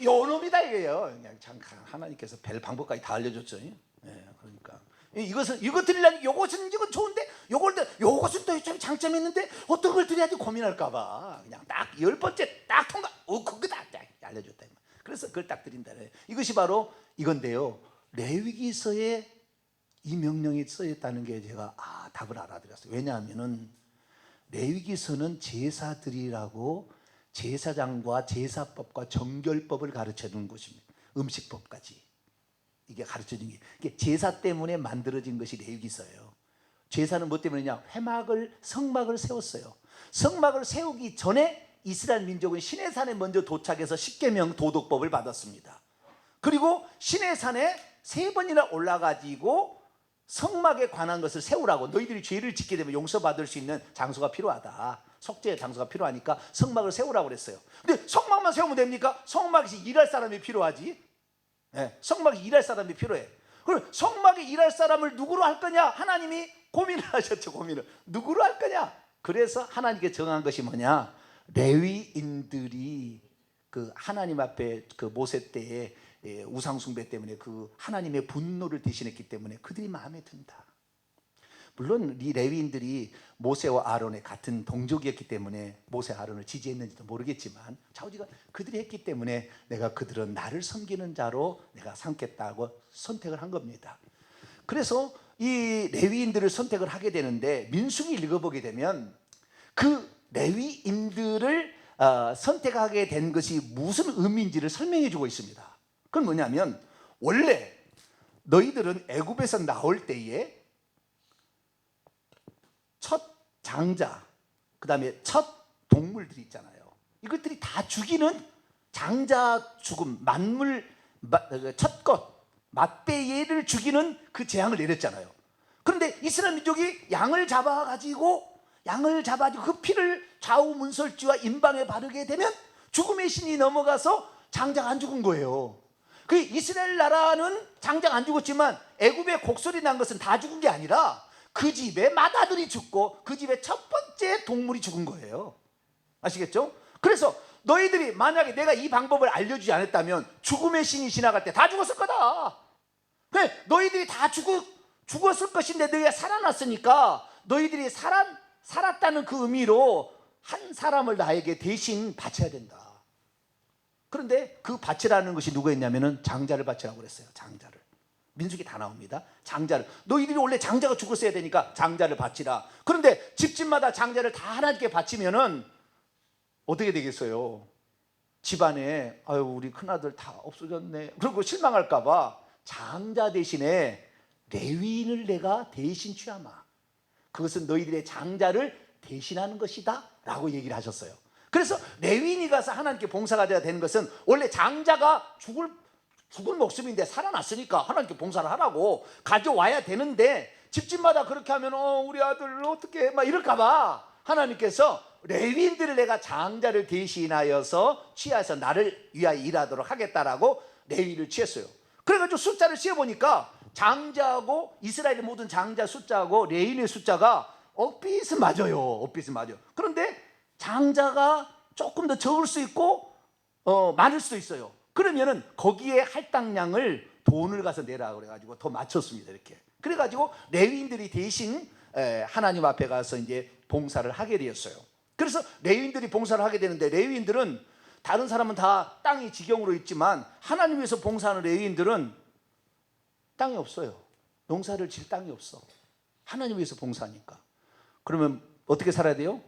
요놈이다 이게요. 그냥 참 하나님께서 별 방법까지 다 알려줬죠. 그러니까 이거 드리려니 이것은 좋은데 요것은 또 좀 장점이 있는데 어떤 걸 드려야지 고민할까봐 그냥 딱 10번째 딱 통과. 그거다 딱 알려줬다. 그래서 그걸 딱 드린다. 이것이 바로 이건데요. 레위기서에 이 명령이 써있다는 게 제가 답을 알아들었어요. 왜냐하면은 레위기서는 제사드리라고 제사장과 제사법과 정결법을 가르쳐주는 것입니다. 음식법까지 이게 가르쳐준 게 이게 제사 때문에 만들어진 것이 레위기서예요. 제사는 뭐 때문이냐? 성막을 세웠어요. 성막을 세우기 전에 이스라엘 민족은 시내산에 먼저 도착해서 십계명 도덕법을 받았습니다. 그리고 시내산에 3번이나 올라가지고 성막에 관한 것을 세우라고, 너희들이 죄를 짓게 되면 용서받을 수 있는 장소가 필요하다. 속죄의 장소가 필요하니까 성막을 세우라고 그랬어요. 근데 성막만 세우면 됩니까? 성막에서 일할 사람이 필요하지. 성막에 일할 사람이 필요해. 그럼 성막에 일할 사람을 누구로 할 거냐? 하나님이 고민을 하셨죠. 고민을 누구로 할 거냐? 그래서 하나님께 정한 것이 뭐냐? 레위인들이 그 하나님 앞에 그 모세 때에 우상 숭배 때문에 그 하나님의 분노를 대신했기 때문에 그들이 마음에 든다. 물론 이 레위인들이 모세와 아론의 같은 동족이었기 때문에 모세 아론을 지지했는지도 모르겠지만 자우지가 그들이 했기 때문에 내가 그들은 나를 섬기는 자로 내가 삼겠다고 선택을 한 겁니다. 그래서 이 레위인들을 선택을 하게 되는데 민수기 읽어보게 되면 그 레위인들을 선택하게 된 것이 무슨 의미인지를 설명해 주고 있습니다. 그건 뭐냐면 원래 너희들은 애굽에서 나올 때에 첫 장자, 그 다음에 첫 동물들이 있잖아요. 이것들이 다 죽이는 장자 죽음, 첫 것, 맏배예를 죽이는 그 재앙을 내렸잖아요. 그런데 이스라엘 민족이 양을 잡아가지고 그 피를 좌우 문설주와 임방에 바르게 되면 죽음의 신이 넘어가서 장자가 안 죽은 거예요. 그 이스라엘 나라는 장자가 안 죽었지만 애굽에 곡소리 난 것은 다 죽은 게 아니라 그 집에 맏아들이 죽고 그 집에 첫 번째 동물이 죽은 거예요. 아시겠죠? 그래서 너희들이 만약에 내가 이 방법을 알려주지 않았다면 죽음의 신이 지나갈 때 다 죽었을 거다. 그래, 너희들이 다 죽었을 것인데 너희가 살아났으니까 너희들이 살았다는 그 의미로 한 사람을 나에게 대신 바쳐야 된다. 그런데 그 바치라는 것이 누구였냐면은 장자를 바치라고 그랬어요. 장자를. 민수기 다 나옵니다. 장자를. 너희들이 원래 장자가 죽었어야 되니까 장자를 바치라. 그런데 집집마다 장자를 다 하나님께 바치면은 어떻게 되겠어요? 집안에 아유 우리 큰아들 다 없어졌네. 그리고 실망할까 봐 장자 대신에 레위인을 내가 대신 취하마. 그것은 너희들의 장자를 대신하는 것이다 라고 얘기를 하셨어요. 그래서 레위인이 가서 하나님께 봉사가 돼야 되는 것은 원래 장자가 죽을 목숨인데 살아났으니까 하나님께 봉사를 하라고 가져와야 되는데 집집마다 그렇게 하면 우리 아들 어떻게 막 이럴까 봐 하나님께서 레위인들을 내가 장자를 대신하여서 취해서 나를 위하여 일하도록 하겠다라고 레위를 취했어요. 그래가지고 숫자를 씌어보니까 장자하고 이스라엘의 모든 장자 숫자하고 레위인의 숫자가 엇빛은 맞아요. 엇빛은 맞아요. 그런데 장자가 조금 더 적을 수 있고 많을 수도 있어요. 그러면은 거기에 할당량을 돈을 가서 내라 그래가지고 더 맞췄습니다. 이렇게 그래가지고 레위인들이 대신 하나님 앞에 가서 이제 봉사를 하게 되었어요. 그래서 레위인들이 봉사를 하게 되는데 레위인들은 다른 사람은 다 땅이 지경으로 있지만 하나님 위해서 봉사하는 레위인들은 땅이 없어요. 농사를 질 땅이 없어. 하나님 위해서 봉사하니까. 그러면 어떻게 살아야 돼요?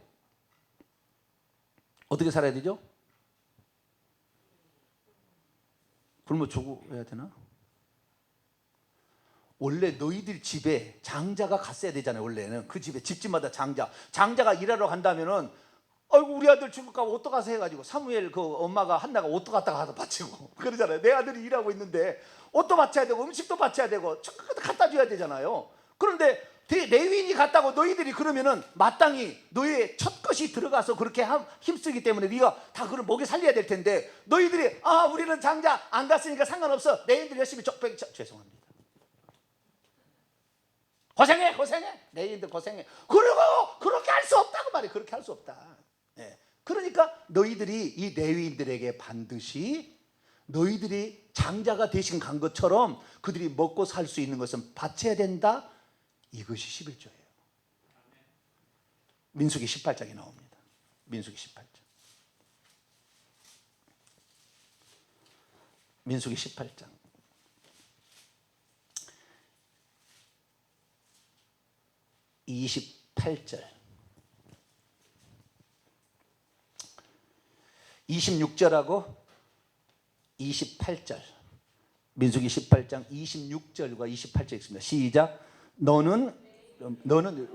어떻게 살아야 되죠? 굶어 죽어야 되나? 원래 너희들 집에 장자가 갔어야 되잖아요. 원래는 그 집에 집집마다 장자가 일하러 간다면은 아이고 우리 아들 죽을까 봐 어떡하세 해가지고 사무엘 그 엄마가 한나가 옷도 갖다가 가서 바치고 그러잖아요. 내 아들이 일하고 있는데 옷도 바쳐야 되고 음식도 바쳐야 되고 갖다 줘야 되잖아요. 그런데 레위인이 갔다고 너희들이 그러면은 마땅히 너의 첫 것이 들어가서 그렇게 힘쓰기 때문에 네가 다 그걸 먹여 살려야 될 텐데 너희들이 우리는 장자 안 갔으니까 상관없어. 레위인들 열심히 죄송합니다. 고생해 레위인들 고생해. 그리고 그렇게 할 수 없다고 말해. 그렇게 할 수 없다. 그러니까 너희들이 이 레위인들에게 반드시 너희들이 장자가 대신 간 것처럼 그들이 먹고 살 수 있는 것은 바쳐야 된다. 이것이 11조예요. 민수기 18장에 나옵니다. 민수기 18장. 민수기 18장. 28절. 26절하고 28절. 민수기 18장 26절과 28절 있습니다. 시작. 너는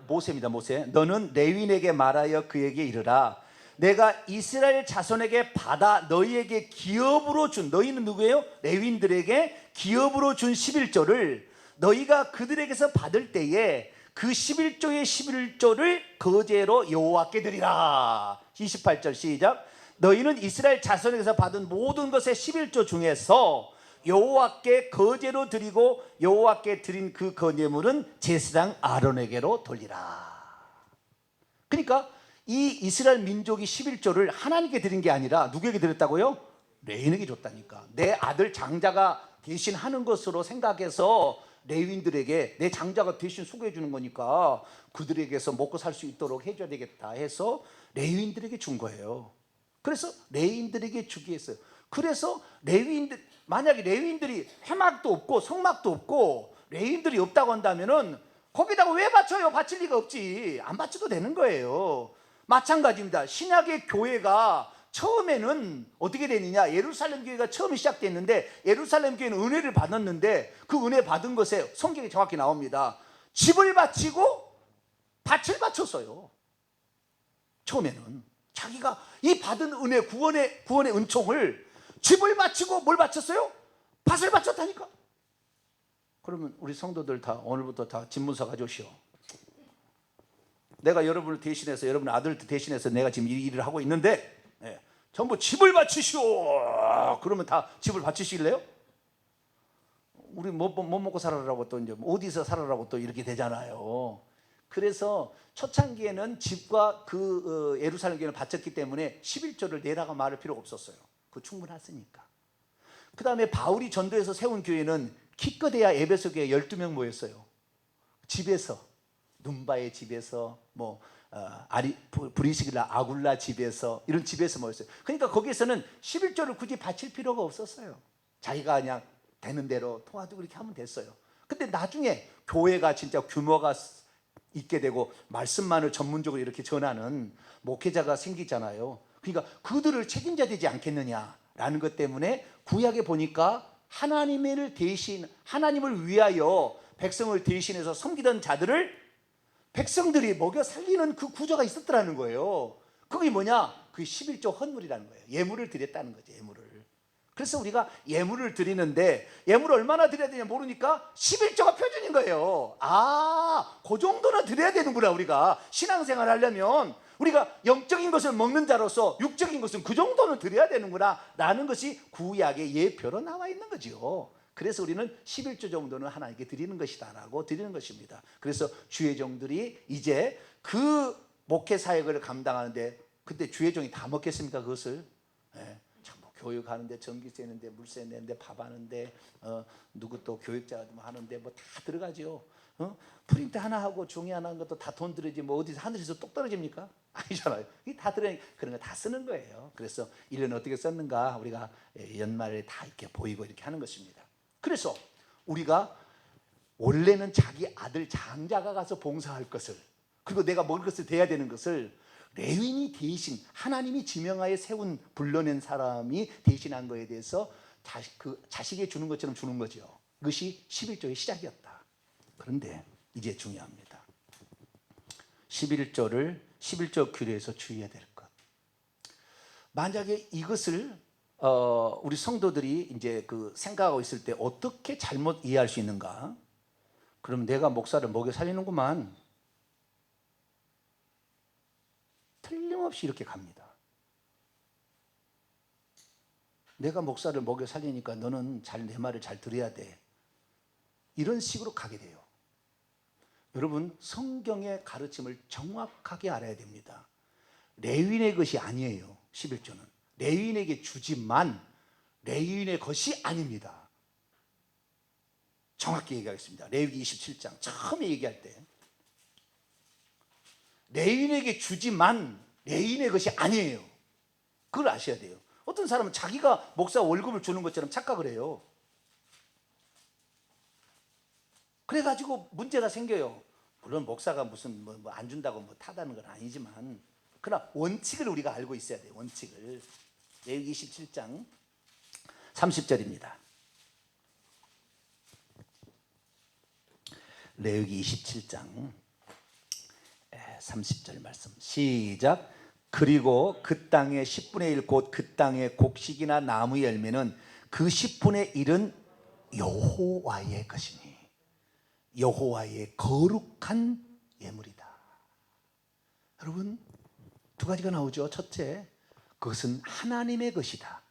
모세입니다. 모세. 너는 레위인에게 말하여 그에게 이르라. 내가 이스라엘 자손에게 받아 너희에게 기업으로 준, 너희는 누구예요? 레위인들에게 기업으로 준 11조를 너희가 그들에게서 받을 때에 그 11조의 11조를 거제로 여호와께 드리라. 28절 시작. 너희는 이스라엘 자손에게서 받은 모든 것의 11조 중에서 여호와께 거제로 드리고 여호와께 드린 그 거제물은 제사장 아론에게로 돌리라. 그러니까 이 이스라엘 민족이 11조를 하나님께 드린 게 아니라 누구에게 드렸다고요? 레위인에게 줬다니까. 내 아들 장자가 대신 하는 것으로 생각해서 레위인들에게 내 장자가 대신 수고해 주는 거니까 그들에게서 먹고 살 수 있도록 해줘야 되겠다 해서 레위인들에게 준 거예요. 그래서 레위인들에게 주기 했어요. 그래서 레위인들, 만약에 레위인들이 회막도 없고 성막도 없고 레위인들이 없다고 한다면은 거기다가 왜 바쳐요? 바칠 리가 없지. 안 바쳐도 되는 거예요. 마찬가지입니다. 신약의 교회가 처음에는 어떻게 되느냐, 예루살렘 교회가 처음에 시작됐는데 예루살렘 교회는 은혜를 받았는데 그 은혜 받은 것에 성경이 정확히 나옵니다. 집을 바치고 밭을 바쳤어요. 처음에는 자기가 이 받은 은혜, 구원의 은총을 집을 바치고 뭘 바쳤어요? 밭을 바쳤다니까. 그러면 우리 성도들 다 오늘부터 다 집문서 가져오시오. 내가 여러분을 대신해서, 여러분 아들들 대신해서 내가 지금 이 일을 하고 있는데 전부 집을 바치시오. 그러면 다 집을 바치실래요? 우리 뭐 먹고 살아라고 또 이제 어디서 살아라고 또 이렇게 되잖아요. 그래서 초창기에는 집과 그 예루살렘 교회를 바쳤기 때문에 11조를 내라고 말할 필요가 없었어요. 그 충분했으니까. 그 다음에 바울이 전도해서 세운 교회는 키껏해야 에베소 교회 12명 모였어요. 집에서, 눈바의 집에서, 브리스길라 아굴라 집에서, 이런 집에서 모였어요. 그러니까 거기에서는 11조를 굳이 바칠 필요가 없었어요. 자기가 그냥 되는 대로 도와주고 이렇게 하면 됐어요. 근데 나중에 교회가 진짜 규모가 있게 되고 말씀만을 전문적으로 이렇게 전하는 목회자가 생기잖아요. 그러니까 그들을 책임져야 되지 않겠느냐라는 것 때문에 구약에 보니까 하나님을 대신, 하나님을 위하여 백성을 대신해서 섬기던 자들을 백성들이 먹여 살리는 그 구조가 있었더라는 거예요. 그게 뭐냐? 그게 11조 헌물이라는 거예요. 예물을 드렸다는 거죠. 예물을. 그래서 우리가 예물을 드리는데 예물을 얼마나 드려야 되냐 모르니까 11조가 표준인 거예요. 아, 그 정도는 드려야 되는구나. 우리가 신앙생활 하려면 우리가 영적인 것을 먹는 자로서 육적인 것은 그 정도는 드려야 되는구나 라는 것이 구약의 예표로 나와 있는 거죠. 그래서 우리는 11조 정도는 하나님께 드리는 것이다 라고 드리는 것입니다. 그래서 주의종들이 이제 그 목회 사역을 감당하는데, 근데 주의종이 다 먹겠습니까 그것을? 예. 교육하는데 전기세 내는데 물세 내는데 밥 하는데 누구 또 교육자가 하는데 뭐 다 들어가죠. 프린트 하나 하고 종이 하나 하는 것도 다 돈 들이지 뭐 어디서 하늘에서 똑 떨어집니까? 아니잖아요. 이게 다 들어, 그런 거 다 쓰는 거예요. 그래서 1년 어떻게 썼는가 우리가 연말에 다 이렇게 보이고 이렇게 하는 것입니다. 그래서 우리가 원래는 자기 아들 장자가 가서 봉사할 것을, 그리고 내가 먹을 것을 대야 되는 것을 레위인이 대신 하나님이 지명하여 세운 불러낸 사람이 대신한 거에 대해서 자식에게 주는 것처럼 주는 거죠. 그것이 11조의 시작이었다. 그런데 이제 중요합니다. 11조 규례에서 주의해야 될 것. 만약에 이것을 우리 성도들이 이제 그 생각하고 있을 때 어떻게 잘못 이해할 수 있는가? 그럼 내가 목사를 먹여 살리는구만. 틀림없이 이렇게 갑니다. 내가 목사를 먹여 살리니까 너는 내 말을 잘 들어야 돼. 이런 식으로 가게 돼요. 여러분, 성경의 가르침을 정확하게 알아야 됩니다. 레위인의 것이 아니에요. 11조는 레위인에게 주지만 레위인의 것이 아닙니다. 정확히 얘기하겠습니다. 레위기 27장 처음에 얘기할 때 레위인에게 주지만 레위인의 것이 아니에요. 그걸 아셔야 돼요. 어떤 사람은 자기가 목사 월급을 주는 것처럼 착각을 해요. 그래가지고 문제가 생겨요. 물론 목사가 무슨 뭐 안 준다고 뭐 타다는 건 아니지만, 그러나 원칙을 우리가 알고 있어야 돼요. 원칙을. 레위기 27장 30절입니다. 레위기 27장 30절 말씀 시작. 그리고 그 땅의 10분의 1 곧 그 땅의 곡식이나 나무 열매는 그 10분의 1은 여호와의 것이니 여호와의 거룩한 예물이다. 여러분, 두 가지가 나오죠. 첫째, 그것은 하나님의 것이다.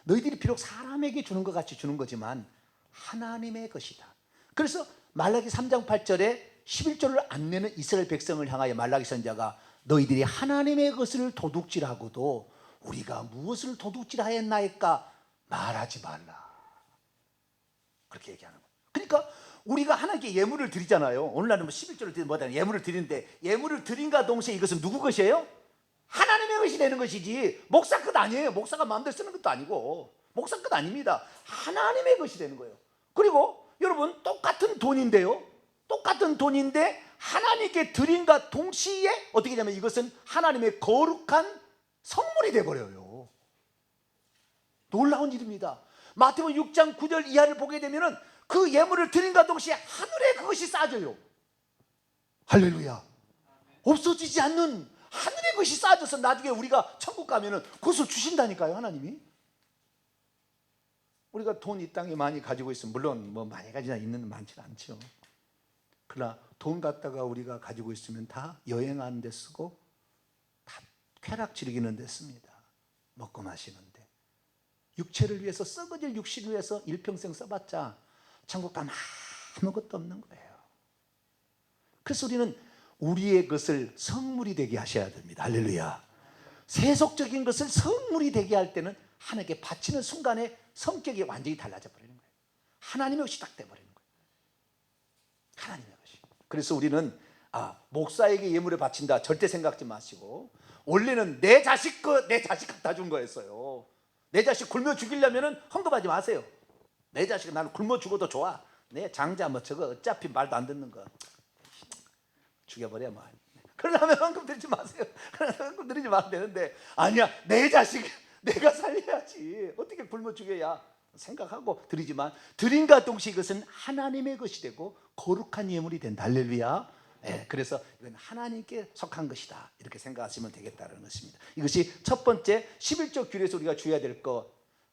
너희들이 비록 사람에게 주는 것 같이 주는 거지만 하나님의 것이다. 그래서 말라기 3장 8절에 11조를 안 내는 이스라엘 백성을 향하여 말라기 선지자가 너희들이 하나님의 것을 도둑질하고도 우리가 무엇을 도둑질하였나이까 말하지 말라. 그렇게 얘기하는 거예요. 그러니까 우리가 하나님께 예물을 드리잖아요. 오늘날은 뭐 11조를 드리는 뭐다 예물을 드리는데, 예물을 드린과 동시에 이것은 누구 것이에요? 하나님의 것이 되는 것이지 목사 것 아니에요. 목사가 마음대로 쓰는 것도 아니고 목사 것 아닙니다. 하나님의 것이 되는 거예요. 그리고 여러분, 똑같은 돈인데요, 똑같은 돈인데 하나님께 드림과 동시에 어떻게 되냐면 이것은 하나님의 거룩한 성물이 되어버려요. 놀라운 일입니다. 마태복음 6장 9절 이하를 보게 되면 그 예물을 드림과 동시에 하늘에 그것이 쌓여져요. 할렐루야. 없어지지 않는 하늘의 것이 쌓여져서 나중에 우리가 천국 가면 그것을 주신다니까요. 하나님이. 우리가 돈 이 땅에 많이 가지고 있으면 물론 뭐 많이 가지나 있는 많지는 않죠. 그러나 돈 갖다가 우리가 가지고 있으면 다 여행하는 데 쓰고 다 쾌락 즐기는 데 씁니다. 먹고 마시는데. 육체를 위해서, 썩어질 육신을 위해서 일평생 써봤자 천국 가면 아무것도 없는 거예요. 그래서 우리는 우리의 것을 성물이 되게 하셔야 됩니다. 할렐루야. 세속적인 것을 성물이 되게 할 때는 하나님께 바치는 순간에 성격이 완전히 달라져 버리는 거예요. 하나님의 것이 딱 돼버리는 거예요. 하나님의 것이. 그래서 우리는 목사에게 예물을 바친다 절대 생각지 마시고, 원래는 내 자식 갖다 준 거였어요. 내 자식 굶어 죽이려면 헌금하지 마세요. 내 자식 나는 굶어 죽어도 좋아. 내 장자 뭐 저거 어차피 말도 안 듣는 거 죽여버려 뭐. 그러려면 헌금 드리지 마세요. 그러려면 헌금 드리지 마면 되는데, 아니야, 내 자식 내가 살려야지, 어떻게 굶어 죽여야 생각하고 드리지만, 드림과 동시에 이것은 하나님의 것이 되고 거룩한 예물이 된다. 할렐루야. 그래서 이건 하나님께 속한 것이다, 이렇게 생각하시면 되겠다는 것입니다. 이것이 첫 번째 11조 규례에서 우리가 주어야 될 것,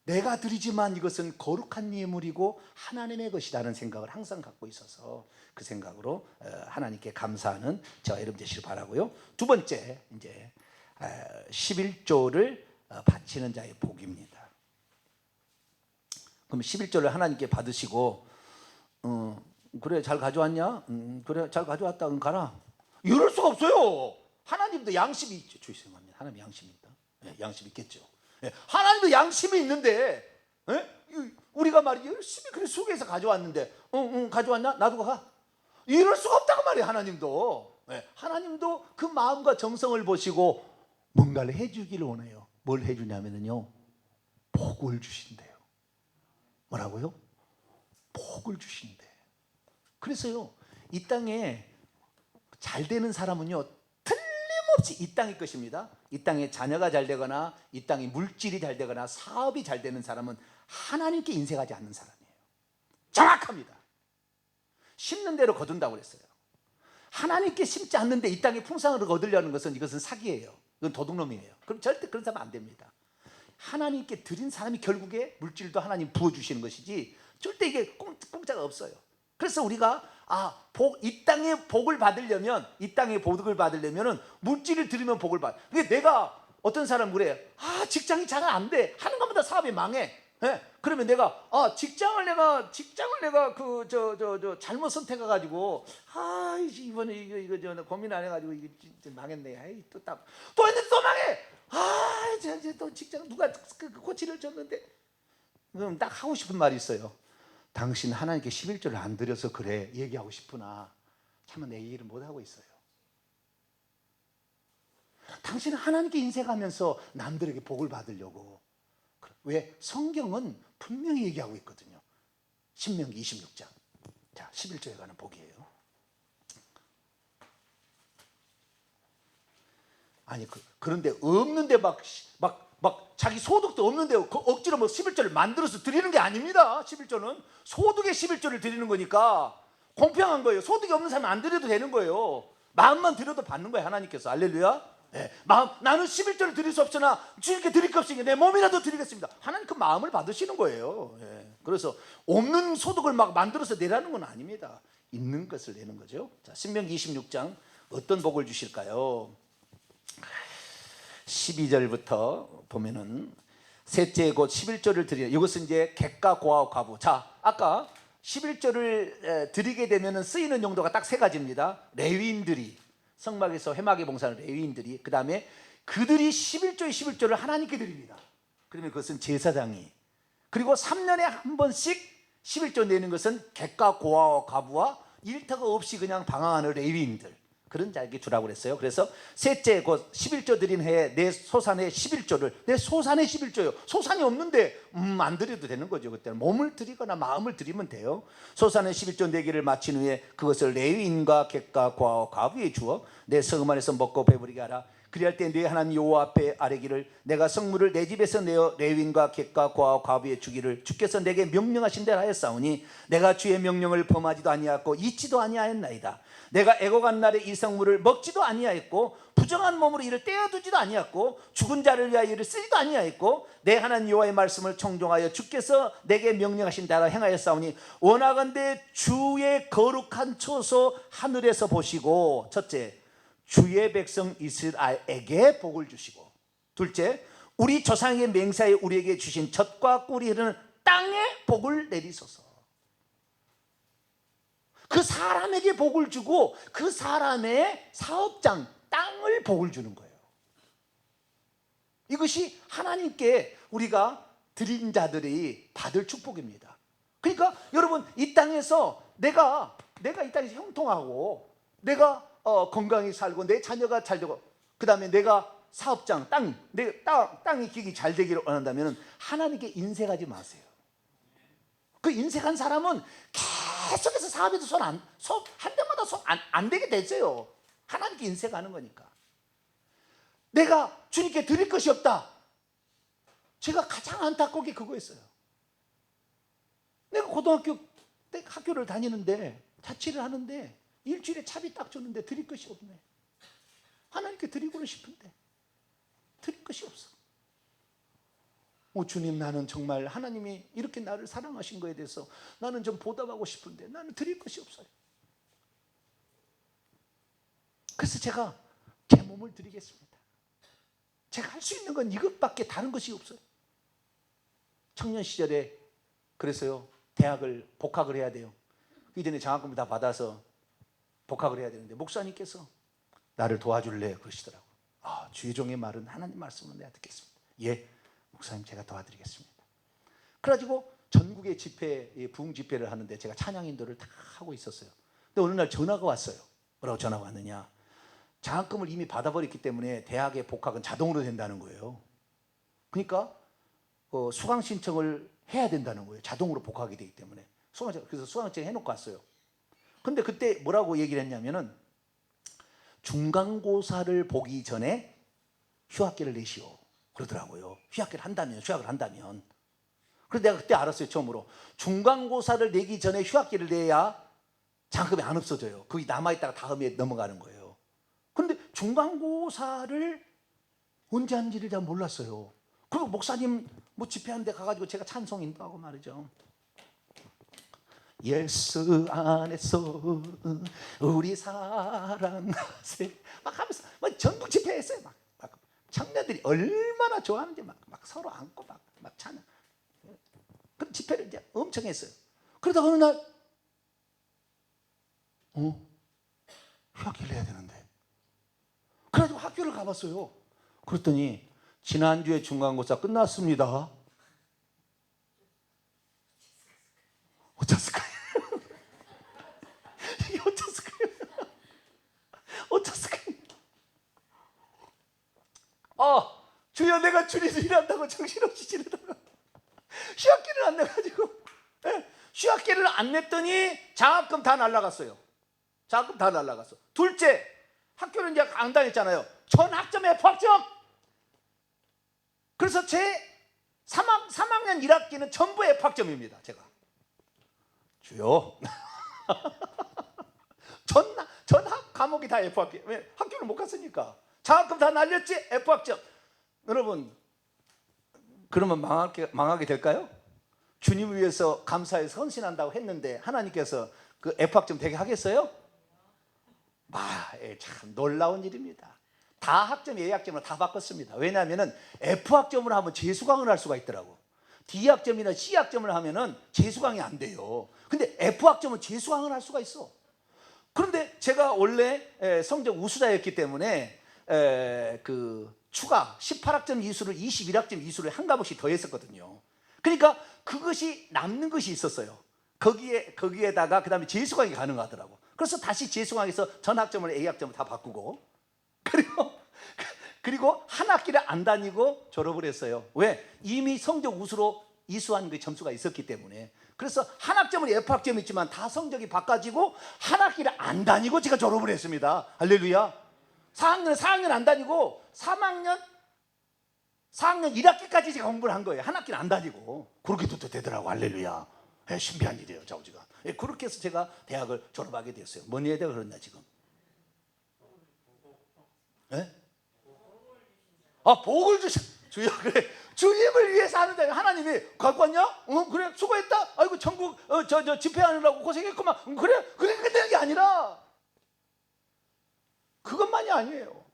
내가 드리지만 이것은 거룩한 예물이고 하나님의 것이라는 생각을 항상 갖고 있어서 그 생각으로 하나님께 감사하는 저와 여러분 되시길 바라고요. 두 번째, 이제 11조를 바치는 자의 복입니다. 그럼 11조를 하나님께 받으시고, 그래 잘 가져왔냐? 그래 잘 가져왔다. 그럼 가라. 이럴 수가 없어요. 하나님도 양심이 있죠. 주의생 하나님 양심이 있다. 양심이 있겠죠. 하나님도 양심이 있는데, 우리가 말이죠, 열심히 그래 수고해서 가져왔는데, 가져왔나? 나도 가. 이럴 수가 없다고 말이에요. 하나님도. 하나님도 그 마음과 정성을 보시고 뭔가를 해주기를 원해요. 뭘 해주냐면요, 복을 주신대요. 뭐라고요? 복을 주신대. 그래서요, 이 땅에 잘 되는 사람은요, 틀림없이 이 땅의 것입니다. 이 땅에 자녀가 잘 되거나 이 땅에 물질이 잘 되거나 사업이 잘 되는 사람은 하나님께 인색하지 않는 사람이에요. 정확합니다. 심는 대로 거둔다고 그랬어요. 하나님께 심지 않는데 이 땅에 풍성을 얻으려는 것은, 이것은 사기예요. 이건 도둑놈이에요. 그럼 절대 그런 사람 안 됩니다. 하나님께 드린 사람이 결국에 물질도 하나님 부어주시는 것이지 절대 이게 공짜가 없어요. 그래서 우리가 이 땅의 복을 받으려면, 이 땅의 복을 받으려면은 물질을 드리면 복을 받아. 근데 내가, 어떤 사람 그래, 직장이 잘 안 돼, 하는 것보다 사업이 망해. 그러면 내가 직장을 내가 잘못 선택해가지고, 이번에 이거 고민 안 해가지고 이게 망했네. 또 했는데 또 망해. 또 직장 누가 코치를 줬는데. 그럼 딱 하고 싶은 말이 있어요. 당신 하나님께 11조를 안 드려서 그래, 얘기하고 싶으나 참아 내 얘기를 못 하고 있어요. 당신은 하나님께 인색하면서 남들에게 복을 받으려고. 왜? 성경은 분명히 얘기하고 있거든요. 신명기 26장. 자, 11조에 관한 복이에요. 아니, 그런데 없는데 막 자기 소득도 없는데 억지로 11조를 만들어서 드리는 게 아닙니다. 11조는 소득의 11조를 드리는 거니까 공평한 거예요. 소득이 없는 사람은 안 드려도 되는 거예요. 마음만 드려도 받는 거예요, 하나님께서. 할렐루야. 나는 11조를 드릴 수 없으나 주님께 드릴 것 없으니 내 몸이라도 드리겠습니다. 하나님 그 마음을 받으시는 거예요. 그래서 없는 소득을 막 만들어서 내라는 건 아닙니다. 있는 것을 내는 거죠. 자, 신명기 26장 어떤 복을 주실까요? 12절부터 보면은, 셋째 곧 11조를 드리는, 이것은 이제 객과 고아와 과부. 자, 아까 11조를 드리게 되면은 쓰이는 용도가 딱 세 가지입니다. 레위인들이, 성막에서 회막에 봉사하는 레위인들이, 그 다음에 그들이 11조를 하나님께 드립니다. 그러면 그것은 제사장이, 그리고 3년에 한 번씩 11조 내는 것은 객과 고아와 과부와 일터가 없이 그냥 방황하는 레위인들, 그런 자에게 주라고 그랬어요. 그래서 셋째 곧 11조 드린 해에 내 소산의 11조를, 내 소산의 11조요. 소산이 없는데 안 드려도 되는 거죠. 그때는 몸을 드리거나 마음을 드리면 돼요. 소산의 11조 내기를 마친 후에 그것을 레위인과 객과 고아와 과부에 주어 내 성읍 안에서 먹고 배부르게 하라. 그리할 때 내 하나님 여호와 앞에 아뢰기를, 내가 성물을 내 집에서 내어 레위인과 객과 고아와 과부에 주기를 주께서 내게 명령하신 대로 하였사오니 내가 주의 명령을 범하지도 아니하였고 잊지도 아니하였나이다. 내가 애곡한 날에 이 성물을 먹지도 아니하였고 부정한 몸으로 이를 떼어두지도 아니하였고 죽은 자를 위하여 이를 쓰지도 아니하였고 내 하나님 여호와의 말씀을 청종하여 주께서 내게 명령하신 대로 행하였사오니 원하건대 주의 거룩한 처소 하늘에서 보시고, 첫째, 주의 백성 이스라엘에게 복을 주시고, 둘째, 우리 조상의 맹세에 우리에게 주신 젖과 꿀이 흐르는 땅에 복을 내리소서. 그 사람에게 복을 주고 그 사람의 사업장, 땅을 복을 주는 거예요. 이것이 하나님께 우리가 드린 자들이 받을 축복입니다. 그러니까 여러분, 이 땅에서 내가 이 땅에서 형통하고, 내가 건강히 살고, 내 자녀가 잘 되고, 그 다음에 내가 사업장, 땅이 길이 잘 되기를 원한다면 하나님께 인색하지 마세요. 그 인색한 사람은 계속해서 사업에도 한 대마다 손 안 되게 됐어요. 하나님께 인색하는 거니까. 내가 주님께 드릴 것이 없다. 제가 가장 안타까운 게 그거였어요. 내가 고등학교 때 학교를 다니는데 자취를 하는데 일주일에 차비 딱 줬는데 드릴 것이 없네. 하나님께 드리고는 싶은데 드릴 것이 없어. 주님, 나는 정말 하나님이 이렇게 나를 사랑하신 거에 대해서 나는 좀 보답하고 싶은데 나는 드릴 것이 없어요. 그래서 제가 제 몸을 드리겠습니다. 제가 할 수 있는 건 이것밖에 다른 것이 없어요. 청년 시절에 그래서요, 대학을 복학을 해야 돼요. 그 이전에 장학금을 다 받아서 복학을 해야 되는데 목사님께서 나를 도와줄래 그러시더라고요. 주의 종의 말은 하나님 말씀은 내가 듣겠습니다. 예, 목사님 제가 도와드리겠습니다. 그래가지고 전국의 집회, 부흥 집회를 하는데 제가 찬양 인도를 다 하고 있었어요. 근데 어느 날 전화가 왔어요. 뭐라고 전화가 왔느냐, 장학금을 이미 받아버렸기 때문에 대학의 복학은 자동으로 된다는 거예요. 그러니까 수강 신청을 해야 된다는 거예요. 자동으로 복학이 되기 때문에. 그래서 수강 신청 해놓고 왔어요. 근데 그때 뭐라고 얘기를 했냐면은 중간고사를 보기 전에 휴학계를 내시오 그러더라고요. 휴학을 한다면. 그래서 내가 그때 알았어요. 처음으로 중간고사를 내기 전에 휴학계를 내야 장학금이 안 없어져요. 거기 남아있다가 다음에 넘어가는 거예요. 그런데 중간고사를 언제 하는지를 잘 몰랐어요. 그리고 목사님 집회하는 데 가가지고 제가 찬송 인도하고 말이죠. 예수 안에서 우리 사랑하세 막 하면서 전국 집회했어요. 막 청년들이 얼마나 좋아하는지 막 서로 안고 막 찬양. 그 집회를 이제 엄청 했어요. 그러다 어느 날 휴학기를 해야 되는데, 그래가지고 학교를 가봤어요. 그랬더니 지난주에 중간고사 끝났습니다. 어쩌을까요? 이게 어쩌을까요? 어쩌을까요? 주여, 내가 주님 일한다고 정신없이 지내다가 휴학기를 안 내가지고, 휴학기를 안 냈더니 장학금 다 날라갔어요. 장학금 다 날라갔어. 둘째, 학교를 이제 안 다녔잖아요. 전 학점에 F학점. 그래서 제 3학년 1학기는 전부 F학점입니다. 제가. 주요. 전 과목이 다 F학점. 왜? 학교를 못 갔으니까. 장학금 다 날렸지? F학점. 여러분, 그러면 망하게 될까요? 주님을 위해서 감사해서 헌신한다고 했는데 하나님께서 그 F학점 되게 하겠어요? 참 놀라운 일입니다. 다 학점 A학점으로 다 바꿨습니다. 왜냐하면 F학점으로 하면 재수강을 할 수가 있더라고. D학점이나 C학점을 하면 재수강이 안 돼요. 근데 F학점은 재수강을 할 수가 있어. 그런데 제가 원래 성적 우수자였기 때문에 그 추가 18학점 이수를 21학점 이수를 한 과목씩 더 했었거든요. 그러니까 그것이 남는 것이 있었어요. 거기에다가 그 다음에 재수강이 가능하더라고. 그래서 다시 재수강해서 전 학점을 A학점을 다 바꾸고, 그리고 한 학기를 안 다니고 졸업을 했어요. 왜? 이미 성적 우수로 이수한 그 점수가 있었기 때문에. 그래서 한 학점은 F학점이지만 다 성적이 바꿔지고 한 학기를 안 다니고 제가 졸업을 했습니다. 할렐루야. 4학년 안 다니고 4학년 1학기까지 제가 공부를 한 거예요. 한 학기는 안 다니고. 그렇게도 되더라고. 할렐루야. 신비한 일이에요, 자우지가. 그렇게 해서 제가 대학을 졸업하게 됐어요. 뭔 얘기가 그러냐 지금? 복을 주여. 그래, 주님을 위해서 하는데 하나님이 갖고 왔냐? 그래, 수고했다. 아이고, 전국 집회하느라고 고생했구만. 그래, 그렇게 되는 게 아니라 그것만이 아니에요.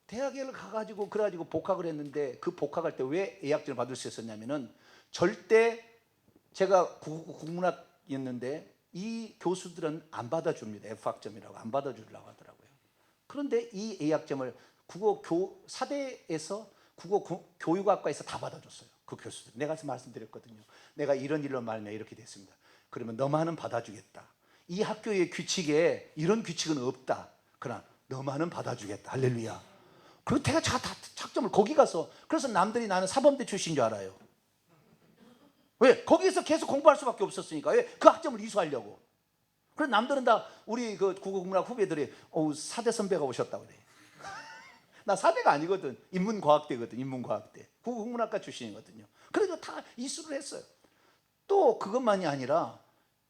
대학을 가가지고 그래가지고 복학을 했는데, 그 복학할 때 왜 A학점을 받을 수 있었냐면은, 절대 제가 국문학이었는데 이 교수들은 안 받아줍니다. F학점이라고 안 받아주려고 하더라고요. 그런데 이 A학점을 사대에서 국어교육학과에서 다 받아줬어요. 그 교수들. 내가 말씀드렸거든요. 내가 이런 일로 말하면 이렇게 됐습니다. 그러면 너만은 받아주겠다. 이 학교의 규칙에 이런 규칙은 없다. 그러나 너만은 받아주겠다. 할렐루야. 그리고 제가 다 학점을 거기 가서, 그래서 남들이 나는 사범대 출신인 줄 알아요. 왜? 거기서 계속 공부할 수밖에 없었으니까. 왜? 그 학점을 이수하려고. 그래 남들은 다 우리 그 국어국문학 후배들이 사대 선배가 오셨다고 그래. 나 사대가 아니거든. 인문과학대거든. 인문과학대. 국어국문학과 출신이거든요. 그래도 다 이수를 했어요. 또 그것만이 아니라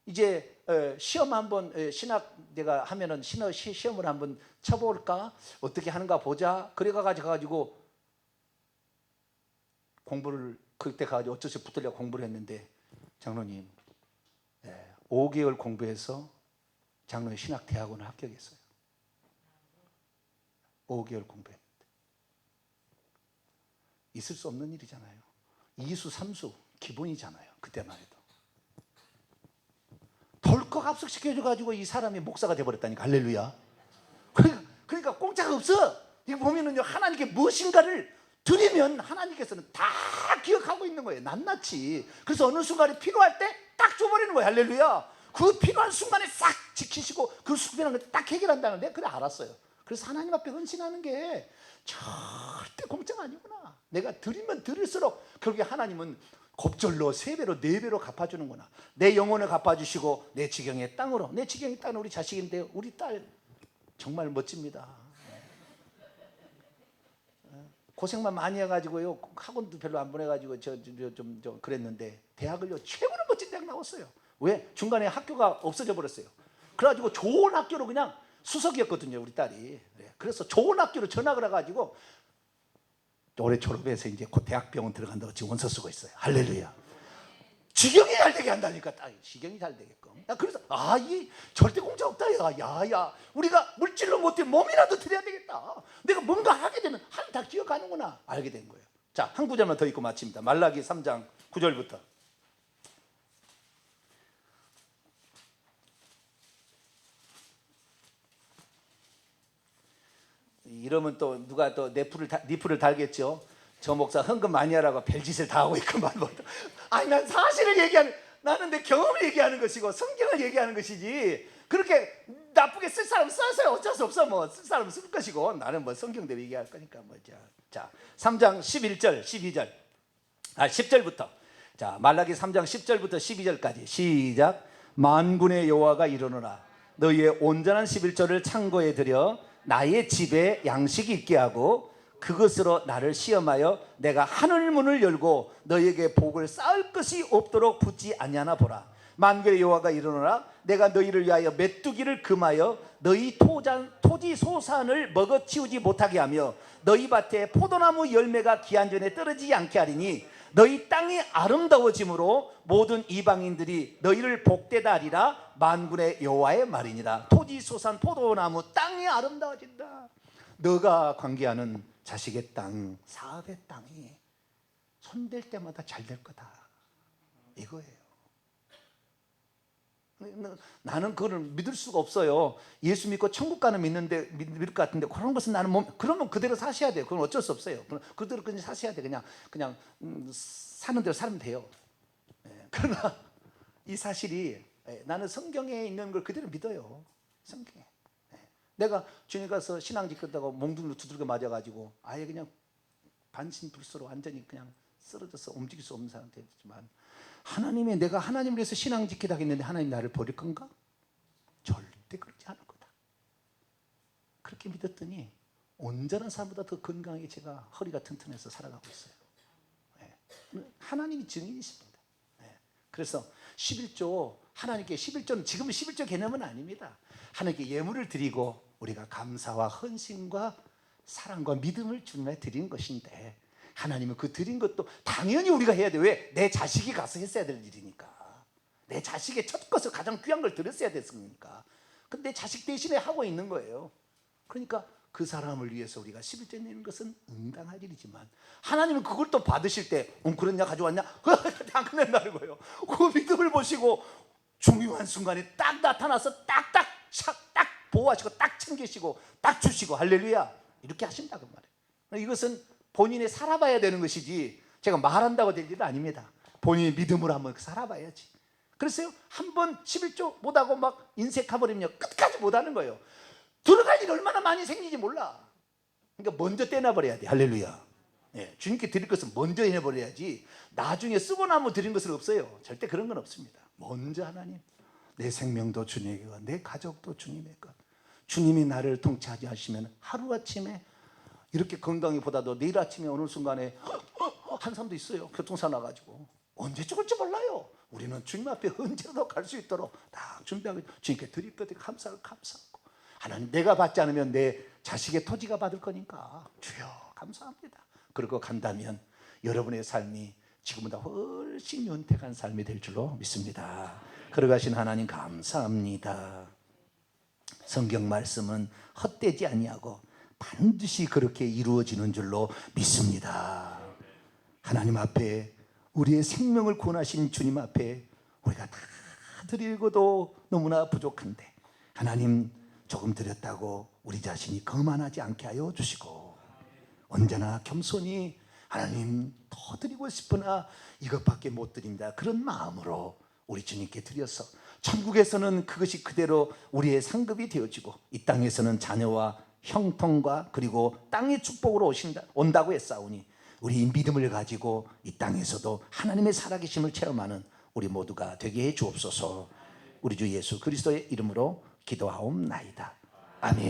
이제 시험 한번 신학 내가 하면은 시험을 한번 쳐볼까? 어떻게 하는가 보자. 그래 가지고 공부를 그때 가지고 어쩔 수 붙으려고 공부를 했는데 장로님 5개월 공부해서 장로님 신학대학원을 합격했어요. 5개월 공부했는데 있을 수 없는 일이잖아요. 이수 삼수 기본이잖아요. 그때만 해도 덜컥 합숙시켜줘가지고 이 사람이 목사가 돼버렸다니까. 할렐루야. 그러니까 공짜가 없어. 이거 보면은요, 하나님께 무엇인가를 드리면 하나님께서는 다 기억하고 있는 거예요. 낱낱이. 그래서 어느 순간에 필요할 때 딱 줘버리는 거예요. 할렐루야. 그 필요한 순간에 싹 지키시고 그 숙변한 걸 딱 해결한다는 데 그래 알았어요. 그래서 하나님 앞에 헌신하는 게 절대 공짜가 아니구나. 내가 드리면 드릴수록 결국에 하나님은 곱절로 3배로 4배로 갚아주는구나. 내 영혼을 갚아주시고 내 지경의 땅으로. 내 지경의 땅은 우리 자식인데 우리 딸 정말 멋집니다. 고생만 많이 해가지고요, 학원도 별로 안 보내가지고 좀 그랬는데 대학을요 최고로 멋진 대학 나왔어요. 왜? 중간에 학교가 없어져 버렸어요. 그래가지고 좋은 학교로 그냥 수석이었거든요, 우리 딸이. 그래서 좋은 학교로 전학을 해가지고 올해 졸업해서 이제 곧 대학병원 들어간다고 지금 원서 쓰고 있어요. 할렐루야. 지경이 잘 되게 한다니까. 딱 지경이 잘 되게끔. 그래서 이 절대 공짜 없다. 야 우리가 물질로 못해 몸이라도 드려야 되겠다. 내가 뭔가 하게 되면 다 기억하는구나. 알게 된 거예요. 자, 한 구절만 더 읽고 마칩니다. 말라기 3장 9절부터. 이러면 또 누가 또 니풀을 달겠죠. 저 목사 헌금 많이 하라고 별짓을 다 하고 있구만. 아니 난 사실을 나는 내 경험을 얘기하는 것이고 성경을 얘기하는 것이지, 그렇게 나쁘게 쓸 사람 써서요. 어쩔 수 없어. 뭐 쓸 사람 쓸 것이고 나는 뭐 성경대로 얘기할 거니까 자 3장 11절 12절 10절부터. 자, 말라기 3장 10절부터 12절까지 시작. 만군의 여호와가 이르노라. 너희의 온전한 11조를 창고에 들여 나의 집에 양식이 있게 하고 그것으로 나를 시험하여 내가 하늘 문을 열고 너희에게 복을 쌓을 것이 없도록 붙지 아니하나 보라. 만군의 여호와가 이르노라. 내가 너희를 위하여 메뚜기를 금하여 너희 토지 소산을 먹어치우지 못하게 하며 너희 밭에 포도나무 열매가 기한 전에 떨어지지 않게 하리니 너희 땅이 아름다워짐으로 모든 이방인들이 너희를 복되다 하리라. 만군의 여호와의 말이니라. 토지 소산 포도나무 땅이 아름다워진다. 너가 관계하는 자식의 땅, 사업의 땅이 손댈 때마다 잘 될 거다. 이거예요. 나는 그걸 믿을 수가 없어요. 예수 믿고 천국 가는 믿을 것 같은데 그런 것은 나는 그러면 그대로 사셔야 돼요. 그건 어쩔 수 없어요. 그대로 그냥 사셔야 돼. 그냥 사는 대로 살면 돼요. 그러나 이 사실이 나는 성경에 있는 걸 그대로 믿어요. 성경에. 내가 주님 가서 신앙 지켰다고 몽둥이로 두들겨 맞아가지고 아예 그냥 반신불수로 완전히 그냥 쓰러져서 움직일 수 없는 사람 되지만, 내가 하나님을 위해서 신앙 지키다 하겠는데 하나님 나를 버릴 건가? 절대 그렇지 않을 거다. 그렇게 믿었더니 온전한 사람보다 더 건강하게 제가 허리가 튼튼해서 살아가고 있어요. 하나님이 증인이십니다. 그래서 11조, 하나님께 11조는 지금은 11조 개념은 아닙니다. 하나님께 예물을 드리고 우리가 감사와 헌신과 사랑과 믿음을 주님에 드리는 것인데, 하나님은 그 드린 것도 당연히 우리가 해야 돼요. 왜? 내 자식이 가서 했어야 될 일이니까. 내 자식의 첫 것을 가장 귀한 걸 드렸어야 됐으니까. 근데 내 자식 대신에 하고 있는 거예요. 그러니까 그 사람을 위해서 우리가 11조 내는 것은 응당할 일이지만, 하나님은 그걸 또 받으실 때 그랬냐 가져왔냐 안 끝낸다는 거예요. 그 믿음을 보시고 중요한 순간에 딱 나타나서 딱 보호하시고 딱 챙기시고 딱 주시고, 할렐루야, 이렇게 하신다고 말이에요. 이것은 본인이 살아봐야 되는 것이지 제가 말한다고 될 일은 아닙니다. 본인의 믿음으로 한번 살아봐야지. 그래서요, 한번 11조 못하고 막 인색해버리면 끝까지 못하는 거예요. 들어갈 일이 얼마나 많이 생기지 몰라. 그러니까 먼저 떼놔버려야 돼. 할렐루야. 주님께 드릴 것은 먼저 해버려야지 나중에 쓰고 나면 드린 것은 없어요. 절대 그런 건 없습니다. 먼저 하나님, 내 생명도 주님의 것, 내 가족도 주님의 것. 주님이 나를 통치하지 하시면 하루아침에 이렇게 건강히 보다도 내일 아침에 어느 순간에 한 사람도 있어요. 교통사 나가지고 언제 죽을지 몰라요. 우리는 주님 앞에 언제라도 갈 수 있도록 딱 준비하고 주님께 드릴 것에 감사하고 하나님, 내가 받지 않으면 내 자식의 토지가 받을 거니까 주여 감사합니다. 그러고 간다면 여러분의 삶이 지금보다 훨씬 윤택한 삶이 될 줄로 믿습니다. 걸어가신 하나님 감사합니다. 성경 말씀은 헛되지 아니하고 반드시 그렇게 이루어지는 줄로 믿습니다. 하나님 앞에 우리의 생명을 구원하신 주님 앞에 우리가 다 드리고도 너무나 부족한데 하나님, 조금 드렸다고 우리 자신이 거만하지 않게 하여 주시고 언제나 겸손히 하나님 더 드리고 싶으나 이것밖에 못 드립니다, 그런 마음으로 우리 주님께 드려서 천국에서는 그것이 그대로 우리의 상급이 되어지고 이 땅에서는 자녀와 형통과 그리고 땅의 축복으로 온다고 했사오니 우리 믿음을 가지고 이 땅에서도 하나님의 살아계심을 체험하는 우리 모두가 되게 해 주옵소서. 우리 주 예수 그리스도의 이름으로 기도하옵나이다. 아멘.